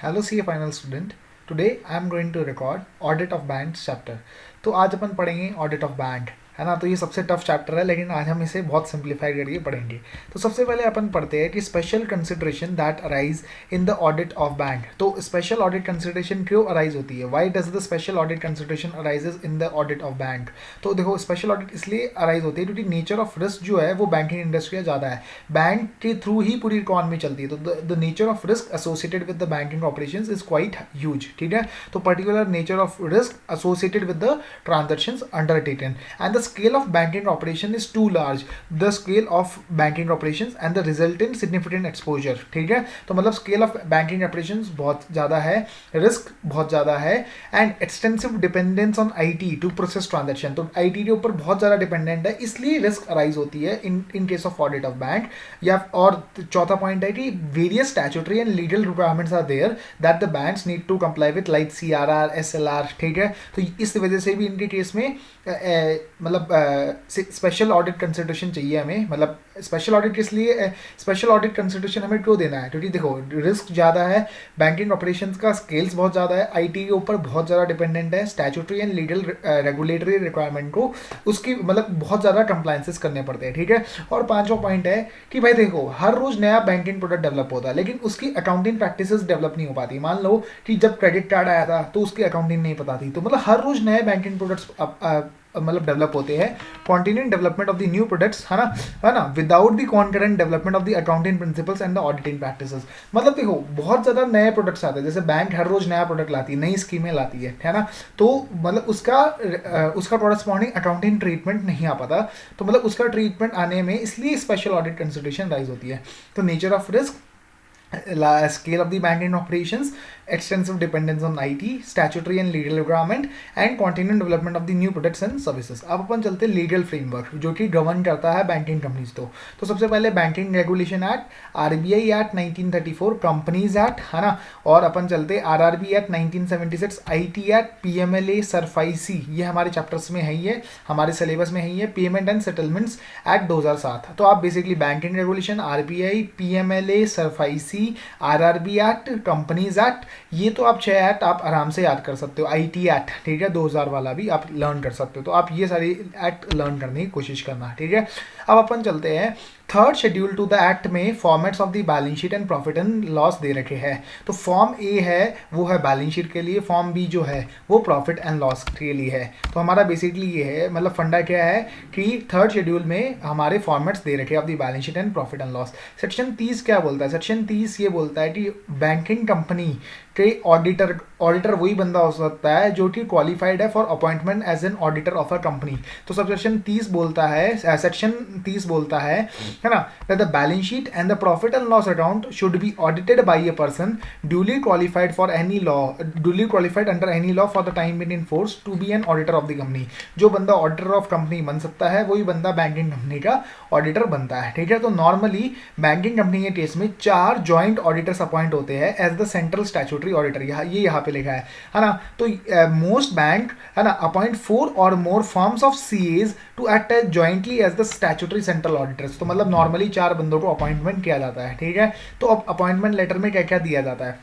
Hello C A final student. Today I am going to record audit of bank chapter. तो आज अपन पढ़ेंगे audit of bank, है ना। तो ये सबसे टफ चैप्टर है, लेकिन आज हम इसे बहुत सिंप्लीफाई करके पढ़ेंगे। तो सबसे पहले अपन पढ़ते हैं कि special consideration that arise in the audit of bank. तो स्पेशल ऑडिट कंसिडरेशन क्यों अराइज होती है? Why does the special audit consideration arises in the audit of bank? तो देखो, स्पेशल ऑडिट इसलिए अराइज होती है क्योंकि नेचर ऑफ रिस्क जो है वो बैंकिंग इंडस्ट्री का ज़्यादा है। बैंक के थ्रू ही पूरी इकॉनमी चलती है, तो the nature of risk associated with the banking operations is quite huge. ठीक है, तो particular nature of risk associated with the transactions undertaken and the scale of banking operation is too large, the scale of banking operations and the resultant significant exposure। ठीक है, तो मतलब scale of banking operations बहुत ज़्यादा है, risk बहुत ज़्यादा है and extensive dependence on IT to process transaction। तो IT के ऊपर बहुत ज़्यादा डिपेंडेंट है, इसलिए रिस्क अराइज होती है in case of audit of bank. या और चौथा पॉइंट है कि various statutory and legal requirements are there that the banks need to comply with, like CRR, SLR। ठीक है, तो इस वजह से भी इनके केस में मतलब स्पेशल ऑडिट कंसिडरेशन चाहिए हमें। मतलब स्पेशल ऑडिट किस लिए, स्पेशल ऑडिट कंसिडरेशन हमें क्यों देना है? क्योंकि देखो, रिस्क ज़्यादा है, बैंकिंग ऑपरेशंस का स्केल्स बहुत ज़्यादा है, आईटी के ऊपर बहुत ज़्यादा डिपेंडेंट है, statutory and legal regulatory requirement को उसकी मतलब बहुत ज़्यादा कंप्लायंसेस करने पड़ते हैं। ठीक है, और पांचवा पॉइंट है कि भाई देखो, हर रोज़ नया बैंकिंग प्रोडक्ट डेवलप होता है, लेकिन उसकी अकाउंटिंग प्रैक्टिसेस डेवलप नहीं हो पाती। मान लो कि जब क्रेडिट कार्ड आया था तो उसकी अकाउंटिंग नहीं पता थी, तो मतलब हर रोज़ नए बैंकिंग प्रोडक्ट्स मतलब डेवलप होते हैं। Continuing development of the new products, है ना, without the concurrent development of the accounting principles and the auditing practices. मतलब देखो, बहुत ज़्यादा नए प्रोडक्ट्स आते हैं, जैसे बैंक हर रोज नया प्रोडक्ट लाती है, नई स्कीमें लाती है ना। तो मतलब उसका कॉरस्पॉन्डिंग अकाउंटिंग ट्रीटमेंट नहीं आ पाता, तो मतलब उसका ट्रीटमेंट आने में इसलिए स्पेशल ऑडिट कंसिडरेशन राइज होती है। तो nature of risk, scale of the banking operations, extensive dependence on IT, statutory and legal requirement and continuing development of the new products and services। अब अपन चलते हैं लीगल फ्रेमवर्क जो कि govern करता है बैंकिंग कंपनीज। तो सबसे पहले banking regulation act, RBI act 1934, companies act, है ना। और अपन चलते हैं RRB act 1976, IT act, PMLA, SARFAESI, ये हमारे चैप्टर्स में है ही है, हमारे सिलेबस में है ही है। Payment and settlements act 2007। तो आप basically banking regulation, RBI, PMLA, SARFAESI, RRB act, companies act, ये तो आप 6 एक्ट आप आराम से याद कर सकते हो। IT एक्ट, ठीक है, 2000 वाला भी आप लर्न कर सकते हो। तो आप ये सारी एक्ट लर्न करने की कोशिश करना, ठीक है। अब अपन चलते हैं third schedule to the act में formats of the balance sheet and profit and loss दे रखे हैं। तो फॉर्म ए है वो है बैलेंस शीट के लिए, फॉर्म बी जो है वो प्रॉफिट एंड लॉस के लिए है। तो हमारा बेसिकली ये है, मतलब फंडा क्या है कि थर्ड शेड्यूल में हमारे फॉर्मेट्स दे रखे हैं of the balance sheet and profit and loss. Section 30 क्या बोलता है? सेक्शन 30 ये बोलता है कि बैंकिंग कंपनी के ऑडिटर वही बंदा हो सकता है जो कि क्वालिफाइड है for appointment as an auditor of a company. तो सब सेक्शन 30 बोलता है, सेक्शन 30 बोलता है ना, that the balance sheet and the profit and loss account should be audited by a person duly qualified under any law for the time being in force to be an auditor of the company। जो बंदा auditor of company बन सकता है वही बंदा banking company का auditor बनता है, ठीक है। तो नॉर्मली बैंकिंग कंपनी के केस में 4 जॉइंट ऑडिटर्स अपॉइंट होते हैं as the central statutory auditor, ये यहाँ पे लिखा है ना। तो मोस्ट बैंक, है ना, अपॉइंट 4 और more firms of CAs to act as jointly as the statutory central auditors. तो मतलब नॉर्मली 4 बंदों को अपॉइंटमेंट किया जाता है, ठीक है। तो अब अपॉइंटमेंट लेटर में क्या क्या दिया जाता है?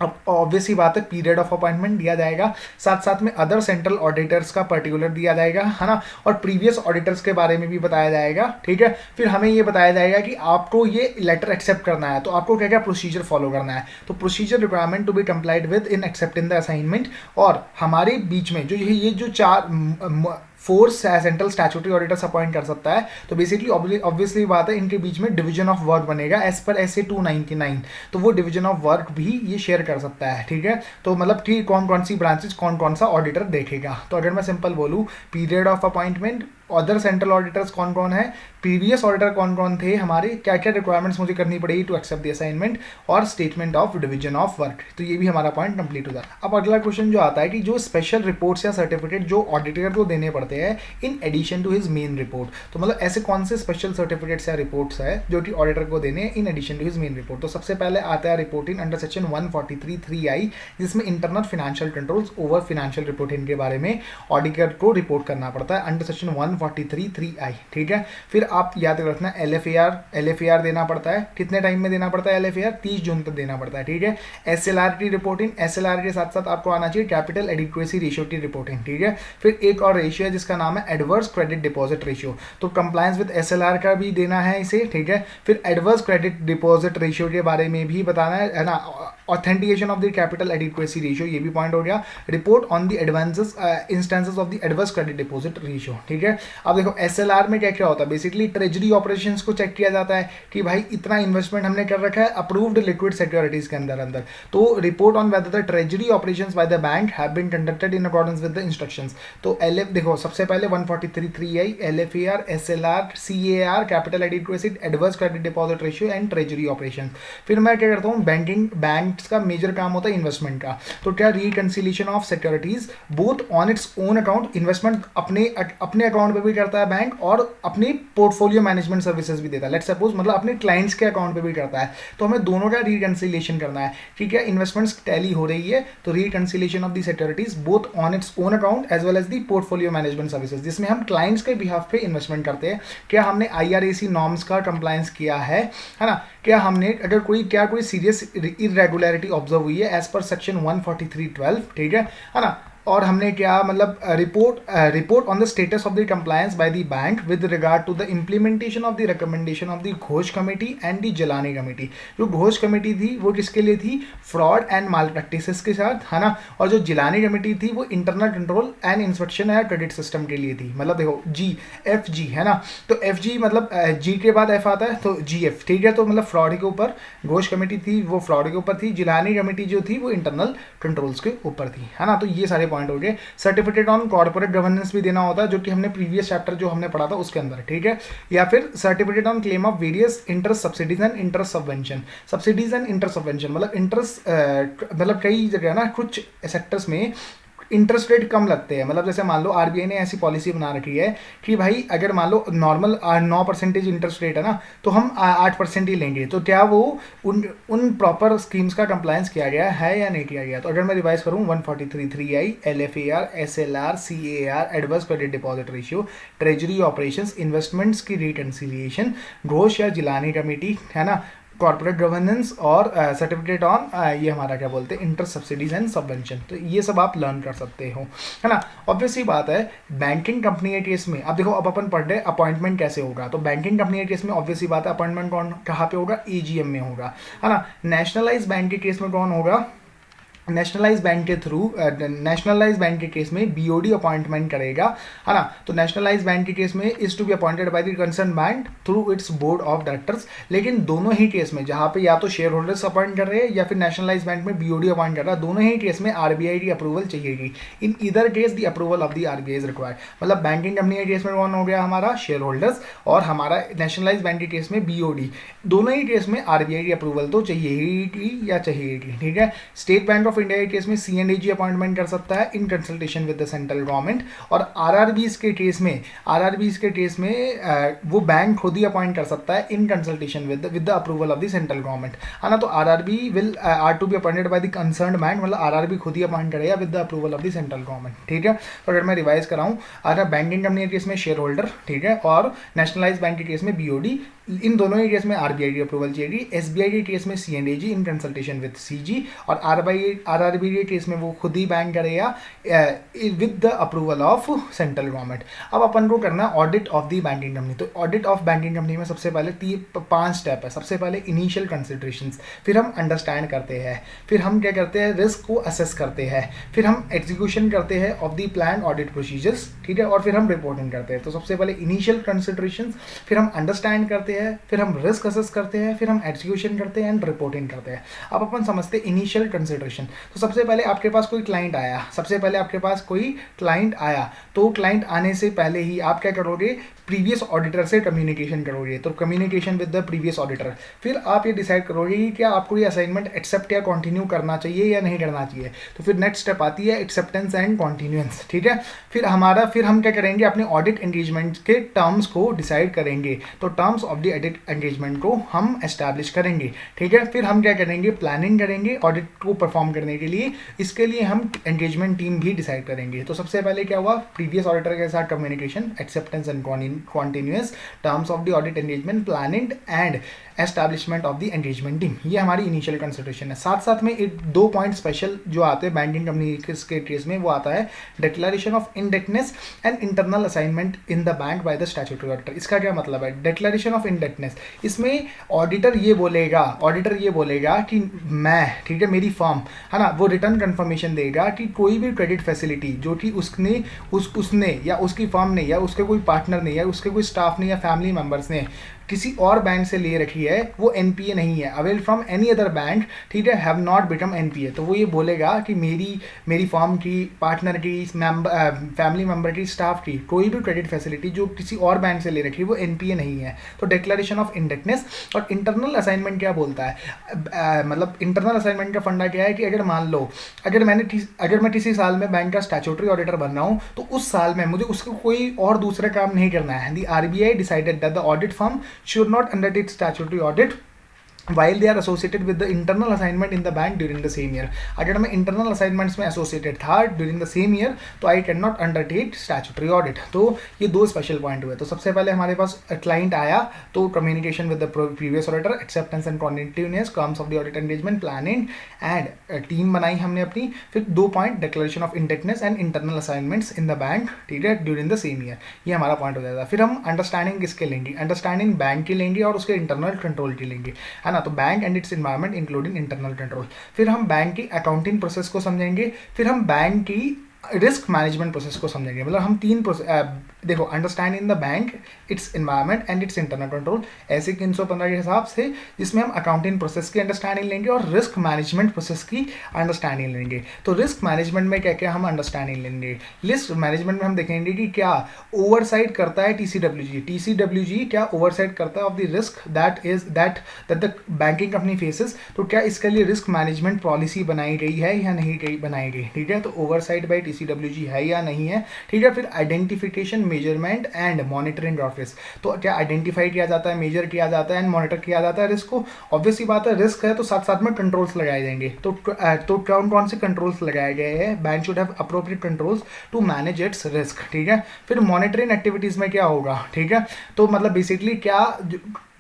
अब ऑब्वियस ही बात है, पीरियड ऑफ अपॉइंटमेंट दिया जाएगा, साथ साथ में अदर सेंट्रल ऑडिटर्स का पर्टिकुलर दिया जाएगा, है ना, और प्रीवियस ऑडिटर्स के बारे में भी बताया जाएगा, ठीक है। फिर हमें ये बताया जाएगा कि आपको ये लेटर एक्सेप्ट करना है तो आपको क्या क्या प्रोसीजर फॉलो करना है। तो procedure requirement to be complied with in accepting the assignment. और हमारे बीच में जो ये जो 4 force central statutory auditors appoint कर सकता है, तो बेसिकली ऑब्वियसली बात है इनके बीच में डिवीजन ऑफ वर्क बनेगा एज पर SA 299। तो वो डिवीजन ऑफ वर्क भी ये शेयर कर सकता है, ठीक है। तो मतलब कि कौन कौन सी ब्रांचेज कौन कौन सा ऑडिटर देखेगा। तो अगर मैं सिंपल बोलूँ, period of appointment, other central auditors कौन कौन है, प्रीवियस ऑडिटर कौन कौन थे हमारे, क्या क्या रिक्वायरमेंट्स मुझे करनी पड़ेगी टू एक्सेप्ट द असाइनमेंट, और statement of division of work. तो ये भी हमारा पॉइंट कंप्लीट हो जाता है। अब अगला क्वेश्चन जो आता है कि जो स्पेशल रिपोर्ट्स या सर्टिफिकेट जो ऑडिटर को देने पड़ते हैं in addition to his main report. तो मतलब ऐसे कौन से स्पेशल सर्टिफिकेट्स या रिपोर्ट्स है जो कि ऑडिटर को देने in addition to his main report. तो सबसे पहले आता है रिपोर्टिंग अंडर सेक्शन 143(3)(i), जिसमें internal financial controls over financial reporting के बारे में ऑडिटर को रिपोर्ट करना पड़ता है। अंडर सेक्शन 1 143(3)(i), ठीक है। फिर आप याद रखना LFAR देना पड़ता है, कितने टाइम में देना पड़ता है LFAR, 30 जून तक देना पड़ता है, ठीक है। SLR रिपोर्टिंग, SLR के साथ साथ आपको आना चाहिए कैपिटल एडिक्वेसी रेशियो की रिपोर्टिंग, ठीक है। फिर एक और रेशियो है जिसका नाम है एडवर्स क्रेडिट डिपॉजिट रेशियो, तो कंप्लायंस विद SLR का भी देना है इसे, ठीक है। फिर एडवर्स क्रेडिट डिपॉजिट रेशियो के बारे में भी बताना है ना। Authentication of the capital adequacy ratio, ये भी पॉइंट हो गया। Report on the advances instances of the adverse credit deposit ratio, ठीक है। अब देखो SLR में क्या क्या होता है, बेसिकली ट्रेजरी ऑपरेशंस को चेक किया जाता है कि भाई इतना इन्वेस्टमेंट हमने कर रखा है अप्रूव्ड लिक्विड सिक्योरिटीज के अंदर। तो report on whether the treasury operations by the bank have been conducted in accordance with the instructions. तो देखो सबसे पहले 143(3)(i), LFAR, SLR, CAR, capital adequacy, adverse credit deposit ratio and treasury operation. फिर मैं क्या करता हूँ, बैंक्स का मेजर काम होता है इन्वेस्टमेंट का, तो क्या reconciliation of securities both on its own account, investment अपने अकाउंट पे भी करता है बैंक और अपनी पोर्टफोलियो मैनेजमेंट सर्विसेज भी देता है। लेट्स सपोज मतलब अपने क्लाइंट्स के अकाउंट पे भी करता है, तो हमें दोनों का रिकंसिलिएशन करना है, ठीक है। इन्वेस्टमेंट्स टैली हो रही है तो reconciliation of the securities both on its own account as well as the portfolio management services, जिसमें हम क्लाइंट्स के बिहाफ पे इन्वेस्टमेंट करते हैं। क्या हमने IRAC नॉर्म्स का कंप्लायंस किया है ना। क्या हमने अगर कोई सीरियस इरेगुलरिटी ऑब्जर्व हुई है एज पर सेक्शन 143(12), ठीक है ना। और हमने क्या मतलब report on the status of the compliance by the bank with regard to the implementation of the recommendation of the Ghosh committee and the Jilani committee. जो घोष कमेटी थी वो किसके लिए थी, फ्रॉड एंड माल प्रैक्टिसेस के साथ, है ना। और जो जिलानी कमेटी थी वो इंटरनल कंट्रोल एंड इंस्पेक्शन या क्रेडिट सिस्टम के लिए थी। मतलब देखो FG है ना, तो FG मतलब G के बाद F आता है तो GF, ठीक है। तो मतलब फ्रॉड के ऊपर घोष कमेटी थी, वो फ्रॉड के ऊपर थी। जिलानी कमेटी जो थी वो इंटरनल कंट्रोल्स के ऊपर थी, है ना। तो ये सारे पॉइंट हो गए। सर्टिफिकेट ऑन कॉर्पोरेट गवर्नेंस भी देना होता है, जो कि हमने प्रीवियस चैप्टर जो हमने पढ़ा था उसके अंदर, ठीक है। या फिर certificate on claim of various interest subsidies and interest subvention. Subsidies and interest subvention मतलब इंटरेस्ट मतलब कई जगह ना कुछ सेक्टर्स में इंटरेस्ट रेट कम लगते हैं। मतलब जैसे मान लो RBI ने ऐसी पॉलिसी बना रखी है कि भाई अगर मान लो नॉर्मल 9% इंटरेस्ट रेट है ना, तो हम 8% ही लेंगे। तो क्या वो उन प्रॉपर स्कीम्स का कंप्लायंस किया गया है या नहीं किया गया। तो अगर मैं रिवाइज करूँ 143(3)(i), LFAR, SLR, CAR, adverse credit deposit ratio, treasury operations, investments की रिकंसिलिएशन, घोष या जिलानी कमेटी, है ना, कॉर्पोरेट गवर्नेंस और सर्टिफिकेट ऑन ये हमारा क्या बोलते हैं इंटरेस्ट सब्सिडीज एंड सबवेंशन। तो ये सब आप लर्न कर सकते हो, है ना। ऑब्वियसली बात है बैंकिंग कंपनी के केस में, अब देखो अब अपन पढ़ रहे अपॉइंटमेंट कैसे होगा। तो बैंकिंग कंपनी के केस में ऑब्वियसली बात है अपॉइंटमेंट कौन कहाँ पे होगा, AGM में होगा, है ना। नेशनलाइज बैंक के केस में कौन होगा, नेशनलाइज बैंक के थ्रू नेशनलाइज बैंक के केस में BOD अपॉइंटमेंट करेगा, है ना। तो नेशनलाइज बैंक के केस में is to be appointed by the concern bank through its board of directors. लेकिन दोनों ही केस में जहां पे या तो शेयर होल्डर्स अपॉइंट कर रहे हैं या फिर नेशनलाइज बैंक में BOD अपॉइंट कर रहा है, दोनों ही केस में RBI की अप्रूवल चाहिएगी। In either case the approval of the RBI is required. मतलब बैंकिंग कंपनी के केस में कौन हो गया हमारा शेयर होल्डर्स, और हमारा नेशनलाइज बैंक के केस में BOD। दोनों ही केस में RBI की अप्रूवल तो चाहिए या चाहिएगी, ठीक है। स्टेट बैंक ऑफ इंडिया के केस में CNAG अपॉइंटमेंट कर सकता है in consultation with the central government. और RRBs के केस में वो बैंक खुद ही अपॉइंट कर सकता है in consultation with the approval of the central government, है ना। तो RRB will are to be appointed by the concerned bank, मतलब RRB खुद ही अपॉइंट करेगा with the approval of the central government, ठीक है। तो अगर मैं रिवाइज कराऊं, अगर बैंकिंग कंपनी के केस में शेयर होल्डर, ठीक है, और नेशनलाइज बैंक के केस में BOD, इन दोनों ही केस में RBI की अप्रूवल चाहिए। SBI के केस में CNAG in consultation with CG, और RRB के केस में वो खुद ही बैंक करेगा with the approval of central government. अब अपन को करना audit of the banking company. तो ऑडिट ऑफ बैंकिंग कंपनी में सबसे पहले 5 स्टेप है। सबसे पहले इनिशियल कंसिडरेशंस, फिर हम अंडरस्टैंड करते हैं, फिर हम क्या करते हैं रिस्क को असेस करते हैं, फिर हम एग्जीक्यूशन करते हैं of the plan audit procedures, ठीक है, और फिर हम रिपोर्टिंग करते हैं। तो सबसे पहले इनिशियल कंसिडरेशंस, फिर हम अंडरस्टैंड करते हैं, फिर हम रिस्क असेस करते हैं, फिर हम एग्जीक्यूशन करते हैं एंड रिपोर्टिंग करते हैं। अब अपन समझते हैं इनिशियल कंसिडरेशन। तो सबसे पहले आपके पास कोई क्लाइंट आया, तो क्लाइंट आने से पहले ही आप क्या करोगे, प्रीवियस ऑडिटर से कम्युनिकेशन करोगे। तो communication with the previous auditor, फिर आप ये डिसाइड करोगे कि क्या आपको ये असाइनमेंट एक्सेप्ट या कंटिन्यू करना चाहिए या नहीं करना चाहिए। तो फिर नेक्स्ट स्टेप आती है एक्सेप्टेंस एंड कॉन्टिन्यूएंस, ठीक है। फिर हम क्या करेंगे, अपने ऑडिट एंगेजमेंट के टर्म्स को डिसाइड करेंगे। तो terms of the audit engagement को हम एस्टैब्लिश करेंगे, ठीक है। फिर हम क्या करेंगे, प्लानिंग करेंगे ऑडिट को परफॉर्म करने के लिए। इसके लिए हम एंगेजमेंट टीम भी डिसाइड करेंगे। तो सबसे पहले क्या हुआ, प्रीवियस ऑडिटर के साथ communication, acceptance and continuous, terms of the audit engagement, planning and establishment of the engagement team. ये हमारी इनिशियल कंसिडरेशन है। साथ साथ में एक 2 पॉइंट स्पेशल जो आते हैं बैंकिंग कंपनी के केस में, वो आता है declaration of indebtedness and internal assignment in the bank by the statutory auditor. इसका क्या मतलब है, डिक्लेरेशन ऑफ इंडेक्टनेस, इसमें ऑडिटर ये बोलेगा कि मैं, ठीक है, मेरी फर्म है ना, वो रिटर्न कंफर्मेशन देगा कि कोई भी क्रेडिट फैसिलिटी जो कि उसने या उसकी फर्म ने या उसके कोई पार्टनर ने या उसके कोई स्टाफ ने या फैमिली मेंबर्स ने किसी और बैंक से ले रखी है, वो एनपीए नहीं है, avail from any other bank, ठीक है, हैव नॉट बिकम एनपीए। तो वो ये बोलेगा कि मेरी फर्म की, पार्टनर की, फैमिली मेंबर की, स्टाफ की कोई भी क्रेडिट फैसिलिटी जो किसी और बैंक से ले रखी है वो एनपीए नहीं है। तो डिक्लेरेशन ऑफ इंडेक्टनेस। और इंटरनल असाइनमेंट क्या बोलता है, मतलब इंटरनल असाइनमेंट का फंडा क्या है कि अगर मान लो अगर मैं किसी साल में बैंक का स्टैट्यूटरी ऑडिटर बन रहा हूँ, तो उस साल में मुझे उसको कोई और दूसरा काम नहीं करना है। The RBI decided that the audit firm should not undertake statutory audit while they are associated with the internal assignment in the bank during the same year। अगर मैं internal assignments में associated था during the same year, तो I cannot undertake statutory audit। तो ये 2 special point हुए। तो सबसे पहले हमारे पास क्लाइंट आया, तो communication with the previous auditor, acceptance and continuous, terms of the audit engagement, planning and team बनाई हमने अपनी। फिर 2 point, declaration of indebtedness and internal assignments in the bank, ठीक है, ड्यूरिंग द सेम ईयर। ये हमारा पॉइंट हो जाएगा। फिर हम अंडरस्टैंडिंग किसके लेंगे, अंडरस्टैंडिंग बैंक की लेंगे और उसके इंटरनल कंट्रोल की लेंगे, है ना। तो bank and it's environment including internal control. फिर हम बैंक की अकाउंटिंग प्रोसेस को समझेंगे। फिर हम बैंक की रिस्क मैनेजमेंट प्रोसेस को समझेंगे। मतलब हम 3 प्रोसेस, देखो, understanding the bank, it's environment and it's internal control, ऐसे 315 के हिसाब से, जिसमें हम अकाउंटिंग प्रोसेस की अंडरस्टैंडिंग लेंगे और रिस्क मैनेजमेंट प्रोसेस की अंडरस्टैंडिंग लेंगे। तो रिस्क मैनेजमेंट में क्या क्या हम अंडरस्टैंडिंग लेंगे, रिस्क मैनेजमेंट में हम देखेंगे कि क्या ओवरसाइट करता है टीसीडब्ल्यूजी क्या ओवरसाइट करता है of the risk that the banking company faces. तो क्या इसके लिए रिस्क मैनेजमेंट पॉलिसी बनाई गई है या नहीं बनाई गई, ठीक है। तो ओवरसाइट बाय टीसीडब्ल्यूजी है या नहीं है, ठीक है। फिर identification, measurement and monitoring of risk. तो क्या आइडेंटिफाई किया जाता है, मेजर किया जाता है एंड मॉनिटर किया जाता है रिस्क को। ऑब्वियसली बात है, रिस्क है तो साथ साथ में कंट्रोल्स लगाए जाएंगे। तो कौन कौन से कंट्रोल्स लगाए गए हैं, bank should have appropriate controls to manage its risk, ठीक है। फिर मॉनिटरिंग एक्टिविटीज में क्या होगा, ठीक है। तो मतलब बेसिकली क्या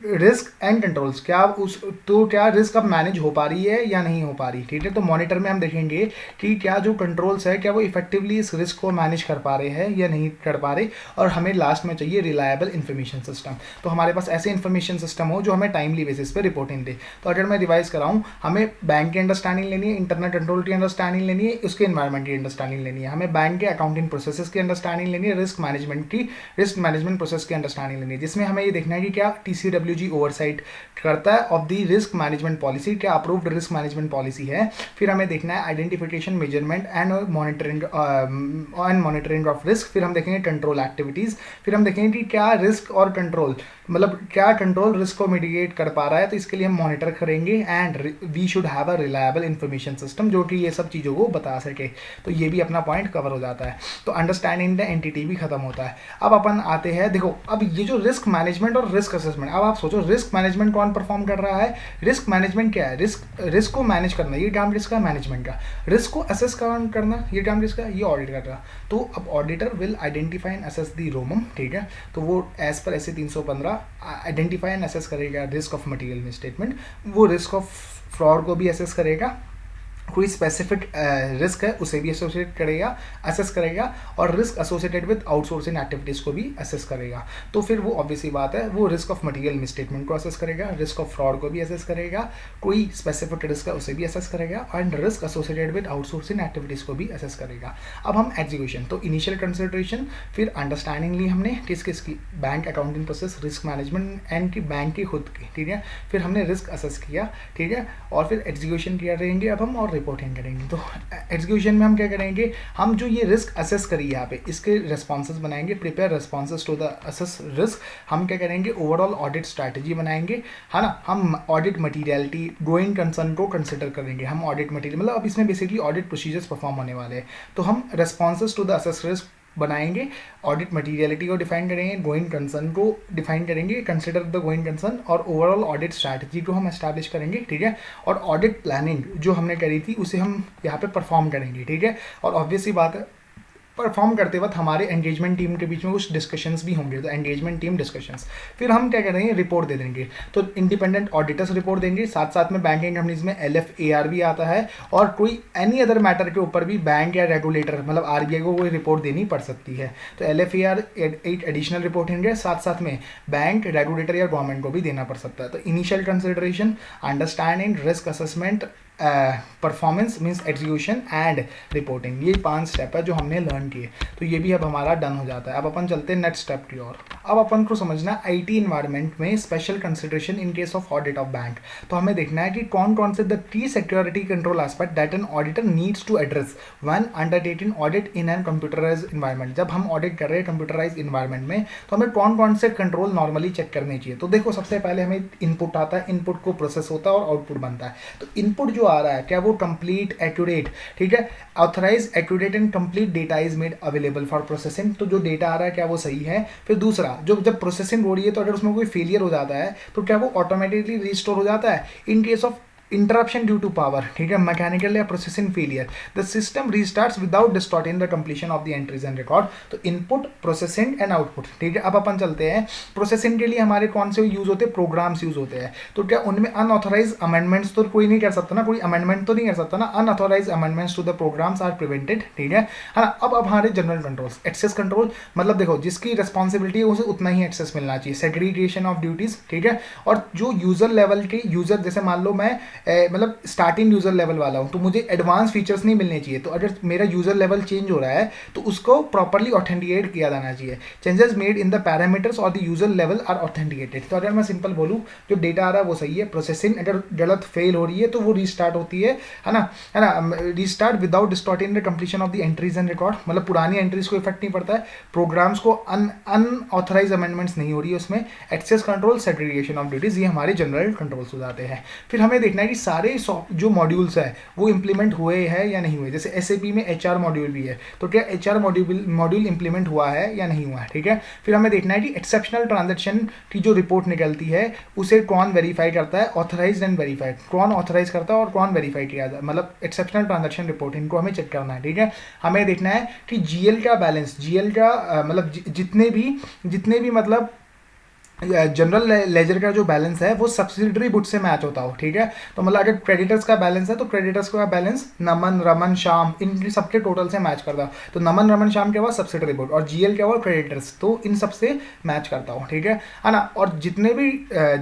रिस्क एंड कंट्रोल्स, क्या रिस्क अब मैनेज हो पा रही है या नहीं हो पा रही, ठीक है। तो मॉनिटर में हम देखेंगे कि क्या जो कंट्रोल्स है क्या वो इफेक्टिवली इस रिस्क को मैनेज कर पा रहे हैं या नहीं कर पा रहे। और हमें लास्ट में चाहिए रिलायबल इन्फॉर्मेशन सिस्टम। तो हमारे पास ऐसे इन्फॉर्मेशन सिस्टम हो जो हमें टाइमली बेसिस पे रिपोर्टिंग दे। तो अगर मैं रिवाइज कराऊँ, हमें बैंक की अंडरस्टैंडिंग लेनी है, इंटरनल कंट्रोल की अंडरस्टैंडिंग लेनी है, उसके एनवायरमेंट की अंडरस्टैंडिंग लेनी है, हमें बैंक के अकाउंटिंग प्रोसेसेस की अंडरस्टैंडिंग लेनी है, रिस्क मैनेजमेंट प्रोसेस की अंडरस्टैंडिंग लेनी है, जिसमें हमें ये देखना है कि क्या टीसीडब्ल्यूजी ओवरसाइट करता है of the risk management policy, क्या अप्रूव्ड रिस्क मैनेजमेंट पॉलिसी है। फिर हमें देखना है identification, measurement and monitoring of risk. फिर हम देखेंगे कंट्रोल एक्टिविटीज। फिर हम देखेंगे कि क्या रिस्क और कंट्रोल, मतलब क्या कंट्रोल रिस्क को मिटिगेट कर पा रहा है, तो इसके लिए हम मॉनिटर करेंगे। And we should have a reliable information system जो कि ये सब चीज़ों को बता सके। तो ये भी अपना पॉइंट कवर हो जाता है। तो अंडरस्टैंडिंग द एंटिटी भी खत्म होता है। अब अपन आते हैं, देखो, अब ये जो रिस्क मैनेजमेंट और रिस्क असेसमेंट, अब आप सोचो रिस्क मैनेजमेंट कौन परफॉर्म कर रहा है। रिस्क मैनेजमेंट क्या है, रिस्क को मैनेज करना, ये काम किसका, मैनेजमेंट का। रिस्क को असेस करना, ये काम किसका, ये ऑडिट कर रहा। तो अब auditor will identify and assess the रोमम, ठीक है। तो वो एज पर ऐसे 315 आइडेंटिफाई एंड असेस करेगा रिस्क ऑफ मटेरियल मिसस्टेटमेंट, वो रिस्क ऑफ फ्रॉड को भी असेस करेगा, कोई स्पेसिफिक रिस्क है उसे भी एसोसिएट करेगा, असेस करेगा, और risk associated with outsourcing activities को भी असेस करेगा। तो फिर वो ऑब्वियसली बात है, वो रिस्क ऑफ मटेरियल मिसस्टेटमेंट को असेस करेगा, रिस्क ऑफ फ्रॉड को भी असेस करेगा, कोई स्पेसिफिक रिस्क है उसे भी असेस करेगा, and risk associated with outsourcing activities को भी असेस करेगा। अब हम एग्जीक्यूशन, तो इनिशियल कंसिडरेशन, फिर अंडरस्टैंडिंग ली हमने किसकी, bank accounting process, risk management and की बैंक की खुद की, ठीक है। फिर हमने रिस्क असेस किया, ठीक है, और फिर एग्जीक्यूशन किया रहेंगे अब हम, और रिपोर्टिंग करेंगे। तो एग्जीक्यूशन में हम क्या करेंगे, हम जो ये रिस्क असेस करी यहाँ पे इसके रिस्पॉन्सेज बनाएंगे, prepare responses to the assess risk. हम क्या करेंगे, ओवरऑल ऑडिट स्ट्रैटेजी बनाएंगे, है ना। हम ऑडिट मटीरियलिटी, गोइंग कंसर्न को कंसिडर करेंगे। हम ऑडिट मटीरियल, मतलब अब इसमें बेसिकली ऑडिट प्रोसीजर्स परफॉर्म होने वाले हैं। तो हम responses to the assess risk बनाएंगे, ऑडिट मटीरियलिटी को डिफाइन करेंगे, गोइंग कंसर्न को डिफाइन करेंगे, कंसिडर द गोइंग कंसर्न, और ओवरऑल ऑडिट स्ट्रैटेजी को हम एस्टैब्लिश करेंगे, ठीक है। और ऑडिट प्लानिंग जो हमने करी थी उसे हम यहाँ पे परफॉर्म करेंगे, ठीक है। और ऑब्वियस सी बात है, परफॉर्म करते वक्त हमारे एंगेजमेंट टीम के बीच में कुछ डिस्कशंस भी होंगे, तो एंगेजमेंट टीम डिस्कशंस। फिर हम क्या करेंगे, रिपोर्ट दे देंगे, तो इंडिपेंडेंट ऑडिटर्स रिपोर्ट देंगे, साथ साथ में बैंकिंग कंपनीज में LFAR भी आता है, और कोई एनी अदर मैटर के ऊपर भी बैंक या रेगुलेटर मतलब RBI को कोई रिपोर्ट देनी पड़ सकती है। तो LFAR एक एडिशनल रिपोर्ट होंगे, साथ साथ में बैंक, रेगुलेटर या गवर्नमेंट को भी देना पड़ सकता है। तो initial consideration, understanding, risk assessment, performance means execution and reporting, ये 5 स्टेप है जो हमने लर्न किए। तो ये भी अब हमारा डन हो जाता है। अब अपन चलते हैं नेक्स्ट स्टेप की ओर। अब अपन को समझना IT इन्वायरमेंट में special consideration in case of audit of bank. तो हमें देखना है कि कौन कौन से the key security control aspect that an auditor needs to address when undertaking audit in an computerised environment. जब हम ऑडिट कर रहे हैं कंप्यूटराइज्ड इन्वायरमेंट में, तो हमें कौन कौन से कंट्रोल नॉर्मली चेक करने चाहिए। तो देखो, सबसे पहले हमें इनपुट आता है, इनपुट को प्रोसेस होता है और आउटपुट बनता है। तो इनपुट जो आ रहा है, क्या वो कंप्लीट, एक्यूरेट, ठीक है, authorised, accurate and complete data is made available for processing. तो जो डेटा आ रहा है क्या वो सही है। फिर दूसरा, जो जब प्रोसेसिंग हो रही है तो अगर उसमें कोई फेलियर हो जाता है तो क्या वो ऑटोमेटिकली रिस्टोर हो जाता है in case of interruption due to power, ठीक है, मैकेनिकल या processing failure, the system restarts without distorting the completion of the entries and record. तो इनपुट, प्रोसेसिंग एंड आउटपुट, ठीक है। अब अपन चलते हैं, प्रोसेसिंग के लिए हमारे कौन से यूज होते हैं, प्रोग्राम्स यूज होते हैं। तो क्या उनमें अनऑथराइज अमेंडमेंट्स तो कोई नहीं कर सकता ना, कोई अमेंडमेंट तो नहीं कर सकता ना, unauthorised amendments to the programs are prevented, ठीक है ना। अब हमारे जनरल कंट्रोल्स, एक्सेस कंट्रोल, मतलब देखो जिसकी रिस्पॉन्सिबिलिटी है उसे उतना ही एक्सेस मिलना चाहिए, सेग्रीगेशन ऑफ ड्यूटीज, ठीक है। और जो यूजर लेवल के यूजर, जैसे मान लो मैं मतलब स्टार्टिंग यूजर लेवल वाला हूं, तो मुझे एडवांस फीचर्स नहीं मिलने चाहिए। तो अगर मेरा यूजर लेवल चेंज हो रहा है तो उसको प्रॉपर्ली ऑथेंटिकेट किया जाना चाहिए। Changes made in the parameters और the user level are authenticated. तो अगर मैं सिंपल बोलूँ, जो डेटा आ रहा है वो सही है, प्रोसेसिंग अगर गलत फेल हो रही है तो वो रीस्टार्ट होती है ना, restart without distorting the completion of the entries and record, मतलब पुरानी एंट्रीज को इफेक्ट नहीं पड़ता है, प्रोग्राम्स को अनऑथराइज अमेंडमेंट्स नहीं हो रही है उसमें, access control, segregation of duties, ये हमारे जनरल कंट्रोल्स हो जाते हैं। फिर हमें देखना है कि सारे जो मॉड्यूल्स है वो इंप्लीमेंट हुए हैं या नहीं हुए। जैसे SAP में HR मॉड्यूल भी है, तो क्या HR मॉड्यूल इंप्लीमेंट हुआ है या नहीं हुआ है, ठीक है। फिर हमें देखना है कि एक्सेप्शनल ट्रांजैक्शन की जो रिपोर्ट निकलती है उसे कौन वेरीफाई करता है, ऑथराइज्ड एंड वेरीफाइड, कौन ऑथराइज करता है और कौन वेरीफाई किया जाता है, मतलब एक्सेप्शनल ट्रांजैक्शन रिपोर्ट, इनको हमें चेक करना है, ठीक है। हमें देखना है कि GL का बैलेंस, GL का मतलब जितने भी मतलब जनरल लेजर का जो बैलेंस है वो सब्सिडरी बुक से मैच होता हो, ठीक है। तो मतलब अगर क्रेडिटर्स का बैलेंस है तो क्रेडिटर्स का बैलेंस नमन, रमन, श्याम, इन सबके टोटल से मैच करता हो। तो नमन, रमन, श्याम क्या हुआ, सब्सिडरी बुक, और GL क्या हुआ, क्रेडिटर्स, तो इन सब से मैच करता हो, ठीक है ना। और जितने भी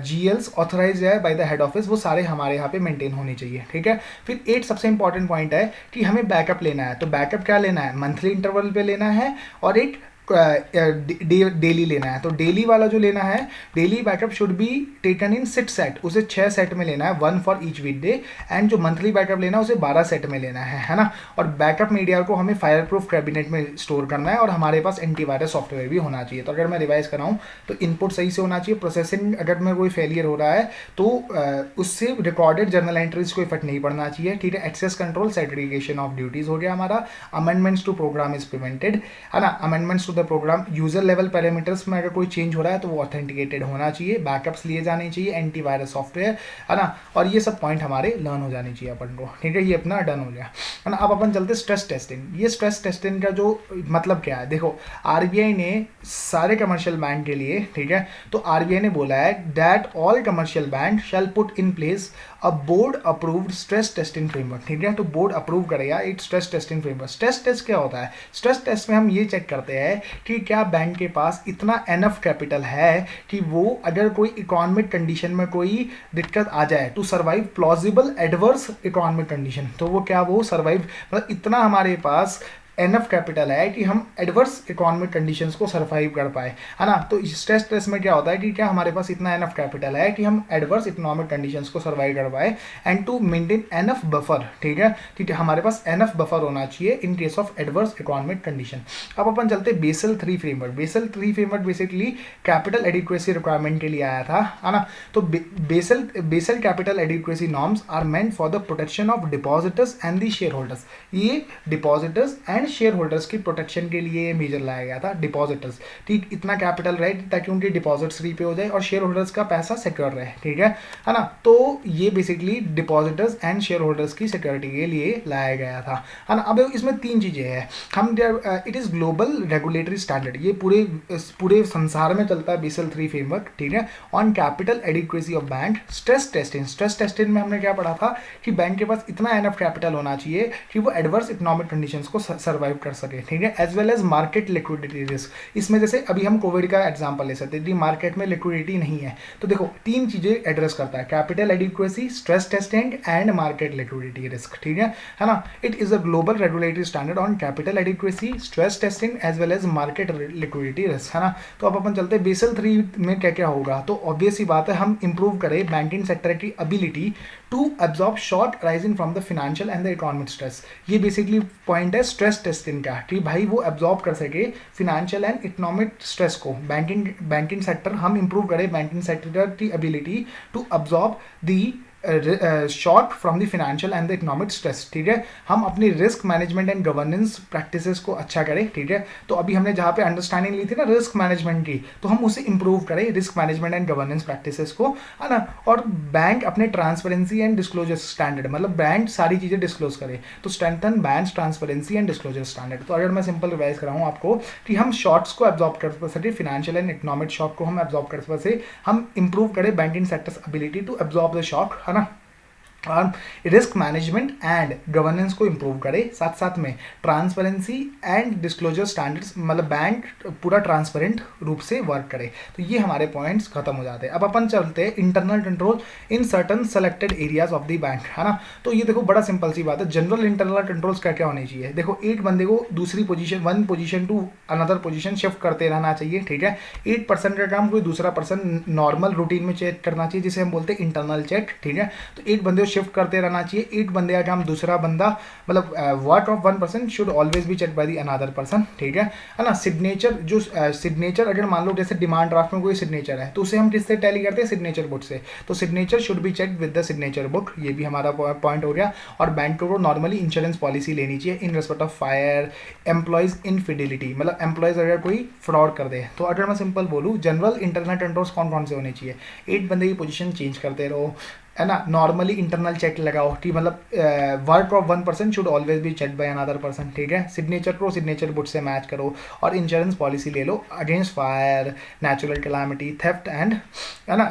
GLs ऑथराइज है बाय द हेड ऑफिस वो सारे हमारे यहाँ पे मेंटेन होने चाहिए, ठीक है। फिर 8 सबसे इंपॉर्टेंट पॉइंट है कि हमें बैकअप लेना है। तो बैकअप क्या लेना है, मंथली इंटरवल पे लेना है और एक डेली लेना है। तो डेली वाला जो लेना है, daily backup should be taken in 6 set, उसे 6 सेट में लेना है, 1 for each weekday. And जो मंथली बैकअप लेना है उसे 12 सेट में लेना है ना। और बैकअप मीडिया को हमें फायर प्रूफ कैबिनेट में स्टोर करना है और हमारे पास एंटीवायरस सॉफ्टवेयर भी होना चाहिए। तो अगर मैं रिवाइज कराऊँ तो इनपुट सही से होना चाहिए, प्रोसेसिंग अगर में कोई फेलियर हो रहा है तो उससे रिकॉर्डेड जर्नल एंट्रीज को इफेक्ट नहीं पड़ना चाहिए, ठीक है। Access control, segregation of duties हो गया हमारा, amendments to program is prevented, है ना। Amendments to the program, user level parameters में अगर कोई चेंज हो रहा है तो वो ऑथेंटिकेटेड होना चाहिए, बैकअप्स लिए जाने चाहिए, एंटीवायरस सॉफ्टवेयर, है ना। और ये सब पॉइंट हमारे लर्न हो जाने चाहिए अपन को, ठीक है। ये अपना डन हो गया, है ना। अब अपन चलते स्ट्रेस टेस्टिंग। ये स्ट्रेस टेस्टिंग का जो मतलब क्या है, देखो RBI ने सारे कमर्शियल बैंक के लिए, ठीक है, तो RBI ने बोला है that all commercial bank shall put in place a board approved stress testing framework, ठीक है। तो बोर्ड अप्रूव करेगा एक stress testing framework. Stress test क्या होता है, स्ट्रेस टेस्ट में हम ये चेक करते हैं कि क्या बैंक के पास इतना एनफ कैपिटल है कि वो अगर कोई इकोनॉमिक कंडीशन में कोई दिक्कत आ जाए to survive plausible adverse economic condition, तो वो क्या वो सर्वाइव, मतलब इतना हमारे पास एनफ कैपिटल है कि हम एडवर्स इकोनॉमिक कंडीशंस को सर्वाइव कर पाए, है ना। तो स्ट्रेस टेस्ट में क्या होता है कि क्या हमारे पास इतना एनफ कैपिटल है कि हम एडवर्स इकोनॉमिक कंडीशंस को सर्वाइव कर पाए and to maintain enough buffer, ठीक है, हमारे पास एनफ बफर होना चाहिए in case of adverse economic condition. अब अपन चलते Basel 3 framework. Basel 3 framework basically capital adequacy requirement के लिए आया था, है ना। तो Basel capital adequacy norms are meant for the protection of depositors and the shareholders. ये डिपॉजिटर्स एंड शेयर होल्डर्स की प्रोटेक्शन के लिए मेजर लाया गया था, डिपॉजिटर्स, ठीक, इतना कैपिटल रहे ताकि उनके डिपॉजिट्स रीपे हो जाए और शेयर होल्डर्स का पैसा सिक्योर रहे, ठीक है ना। तो ये basically depositors and share holders की सिक्योरिटी के लिए लाया गया था, है ना। अब इसमें तीन चीज़ें हैं, हम it is global regulatory standard, ये पूरे संसार में चलता है बेसल 3 फ्रेमवर्क, ठीक है, on capital adequacy of bank, stress testing में हमने क्या पढ़ा था कि बैंक के पास इतना एनफ कैपिटल होना चाहिए कि वो एडवर्स इकोनॉमिक कंडीशंस को सर्वाइव कर सके, ठीक है, as well as market liquidity risk. इसमें जैसे अभी हम कोविड का एग्जांपल ले सकते हैं, मार्केट में लिक्विडिटी नहीं है, तो देखो तीन चीजें एड्रेस करता है, capital adequacy, stress testing and market liquidity risk, ठीक है ना। It is a global regulatory standard on capital adequacy, stress testing as well as market liquidity risk, है ना। तो अब अपन चलते हैं बेसल 3 में क्या क्या होगा। तो ऑब्वियस ही बात है, हम इंप्रूव करें बैंकिंग सेक्टर की ability to absorb shock rising from the financial and the economic stress. ये बेसिकली पॉइंट है स्ट्रेस टेस्टिंग का, कि भाई वो एब्जॉर्ब कर सके फाइनेंशियल एंड इकोनॉमिक स्ट्रेस को। बैंकिंग सेक्टर हम इंप्रूव करें बैंकिंग सेक्टर की ability to absorb the shock from the financial and the economic stress, ठीक है। हम अपनी risk management and governance practices को अच्छा करें, ठीक है। तो अभी हमने जहाँ पे अंडरस्टैंडिंग ली थी ना रिस्क मैनेजमेंट की, तो हम उसे इंप्रूव करें, risk management and governance practices को, है ना। और बैंक अपने ट्रांसपेरेंसी एंड डिस्क्लोजर स्टैंडर्ड, मतलब बैंक सारी चीज़ें डिस्क्लोज करे, तो strengthen bank transparency and disclosure standard. तो अगर मैं सिंपल रिवाइज कराऊँ आपको कि हम शॉक्स को एब्जॉर्ब कर सके, फाइनेंशियल एंड इकोनॉमिक शॉक को हम एब्जॉर्ब कर सके, हम इंप्रूव करें banking sector's ability to absorb the shock, है ना, और रिस्क मैनेजमेंट एंड गवर्नेंस को इंप्रूव करे, साथ साथ में ट्रांसपेरेंसी एंड डिस्क्लोजर स्टैंडर्ड्स, मतलब बैंक पूरा ट्रांसपेरेंट रूप से वर्क करे। तो ये हमारे पॉइंट्स खत्म हो जाते हैं। अब अपन चलते हैं internal control in certain selected areas of the bank, है ना। तो ये देखो बड़ा सिंपल सी बात है, जनरल इंटरनल कंट्रोल्स क्या क्या होने चाहिए। देखो एक बंदे को दूसरी position, one position to another position shift करते रहना चाहिए, ठीक है। 8% का काम कोई दूसरा पर्सन नॉर्मल रूटीन में चेक करना चाहिए, जिसे हम बोलते हैं इंटरनल चेक, ठीक है। तो एक बंदे शिफ्ट करते रहना चाहिए, एक बंदे का काम दूसरा बंदा, मतलब work of one person should always be check by the another person, ठीक है ना। सिग्नेचर, जो सिग्नेचर अगर मान लो जैसे डिमांड ड्राफ्ट में कोई सिग्नेचर है तो उसे हम किससे टैली करते हैं, सिग्नेचर बुक से, तो signature should be check with the signature book, ये भी हमारा पॉइंट हो गया। और बैंक को नॉर्मली इंश्योरेंस पॉलिसी लेनी चाहिए in respect of fire employees infidelity, मतलब एम्प्लॉयज अगर कोई फ्रॉड कर दे। तो अगर मैं सिंपल बोलूँ, जनरल इंटरनल कंट्रोल्स कौन कौन से होने चाहिए, एक बंदे की पोजीशन चेंज करते रहो, है ना, नॉर्मली इंटरनल चेक लगाओ कि मतलब work of one person should always be check by another person, ठीक है। सिग्नेचर को सिग्नेचर बुक से मैच करो और इंश्योरेंस पॉलिसी ले लो against fire, natural calamity, theft and, है ना,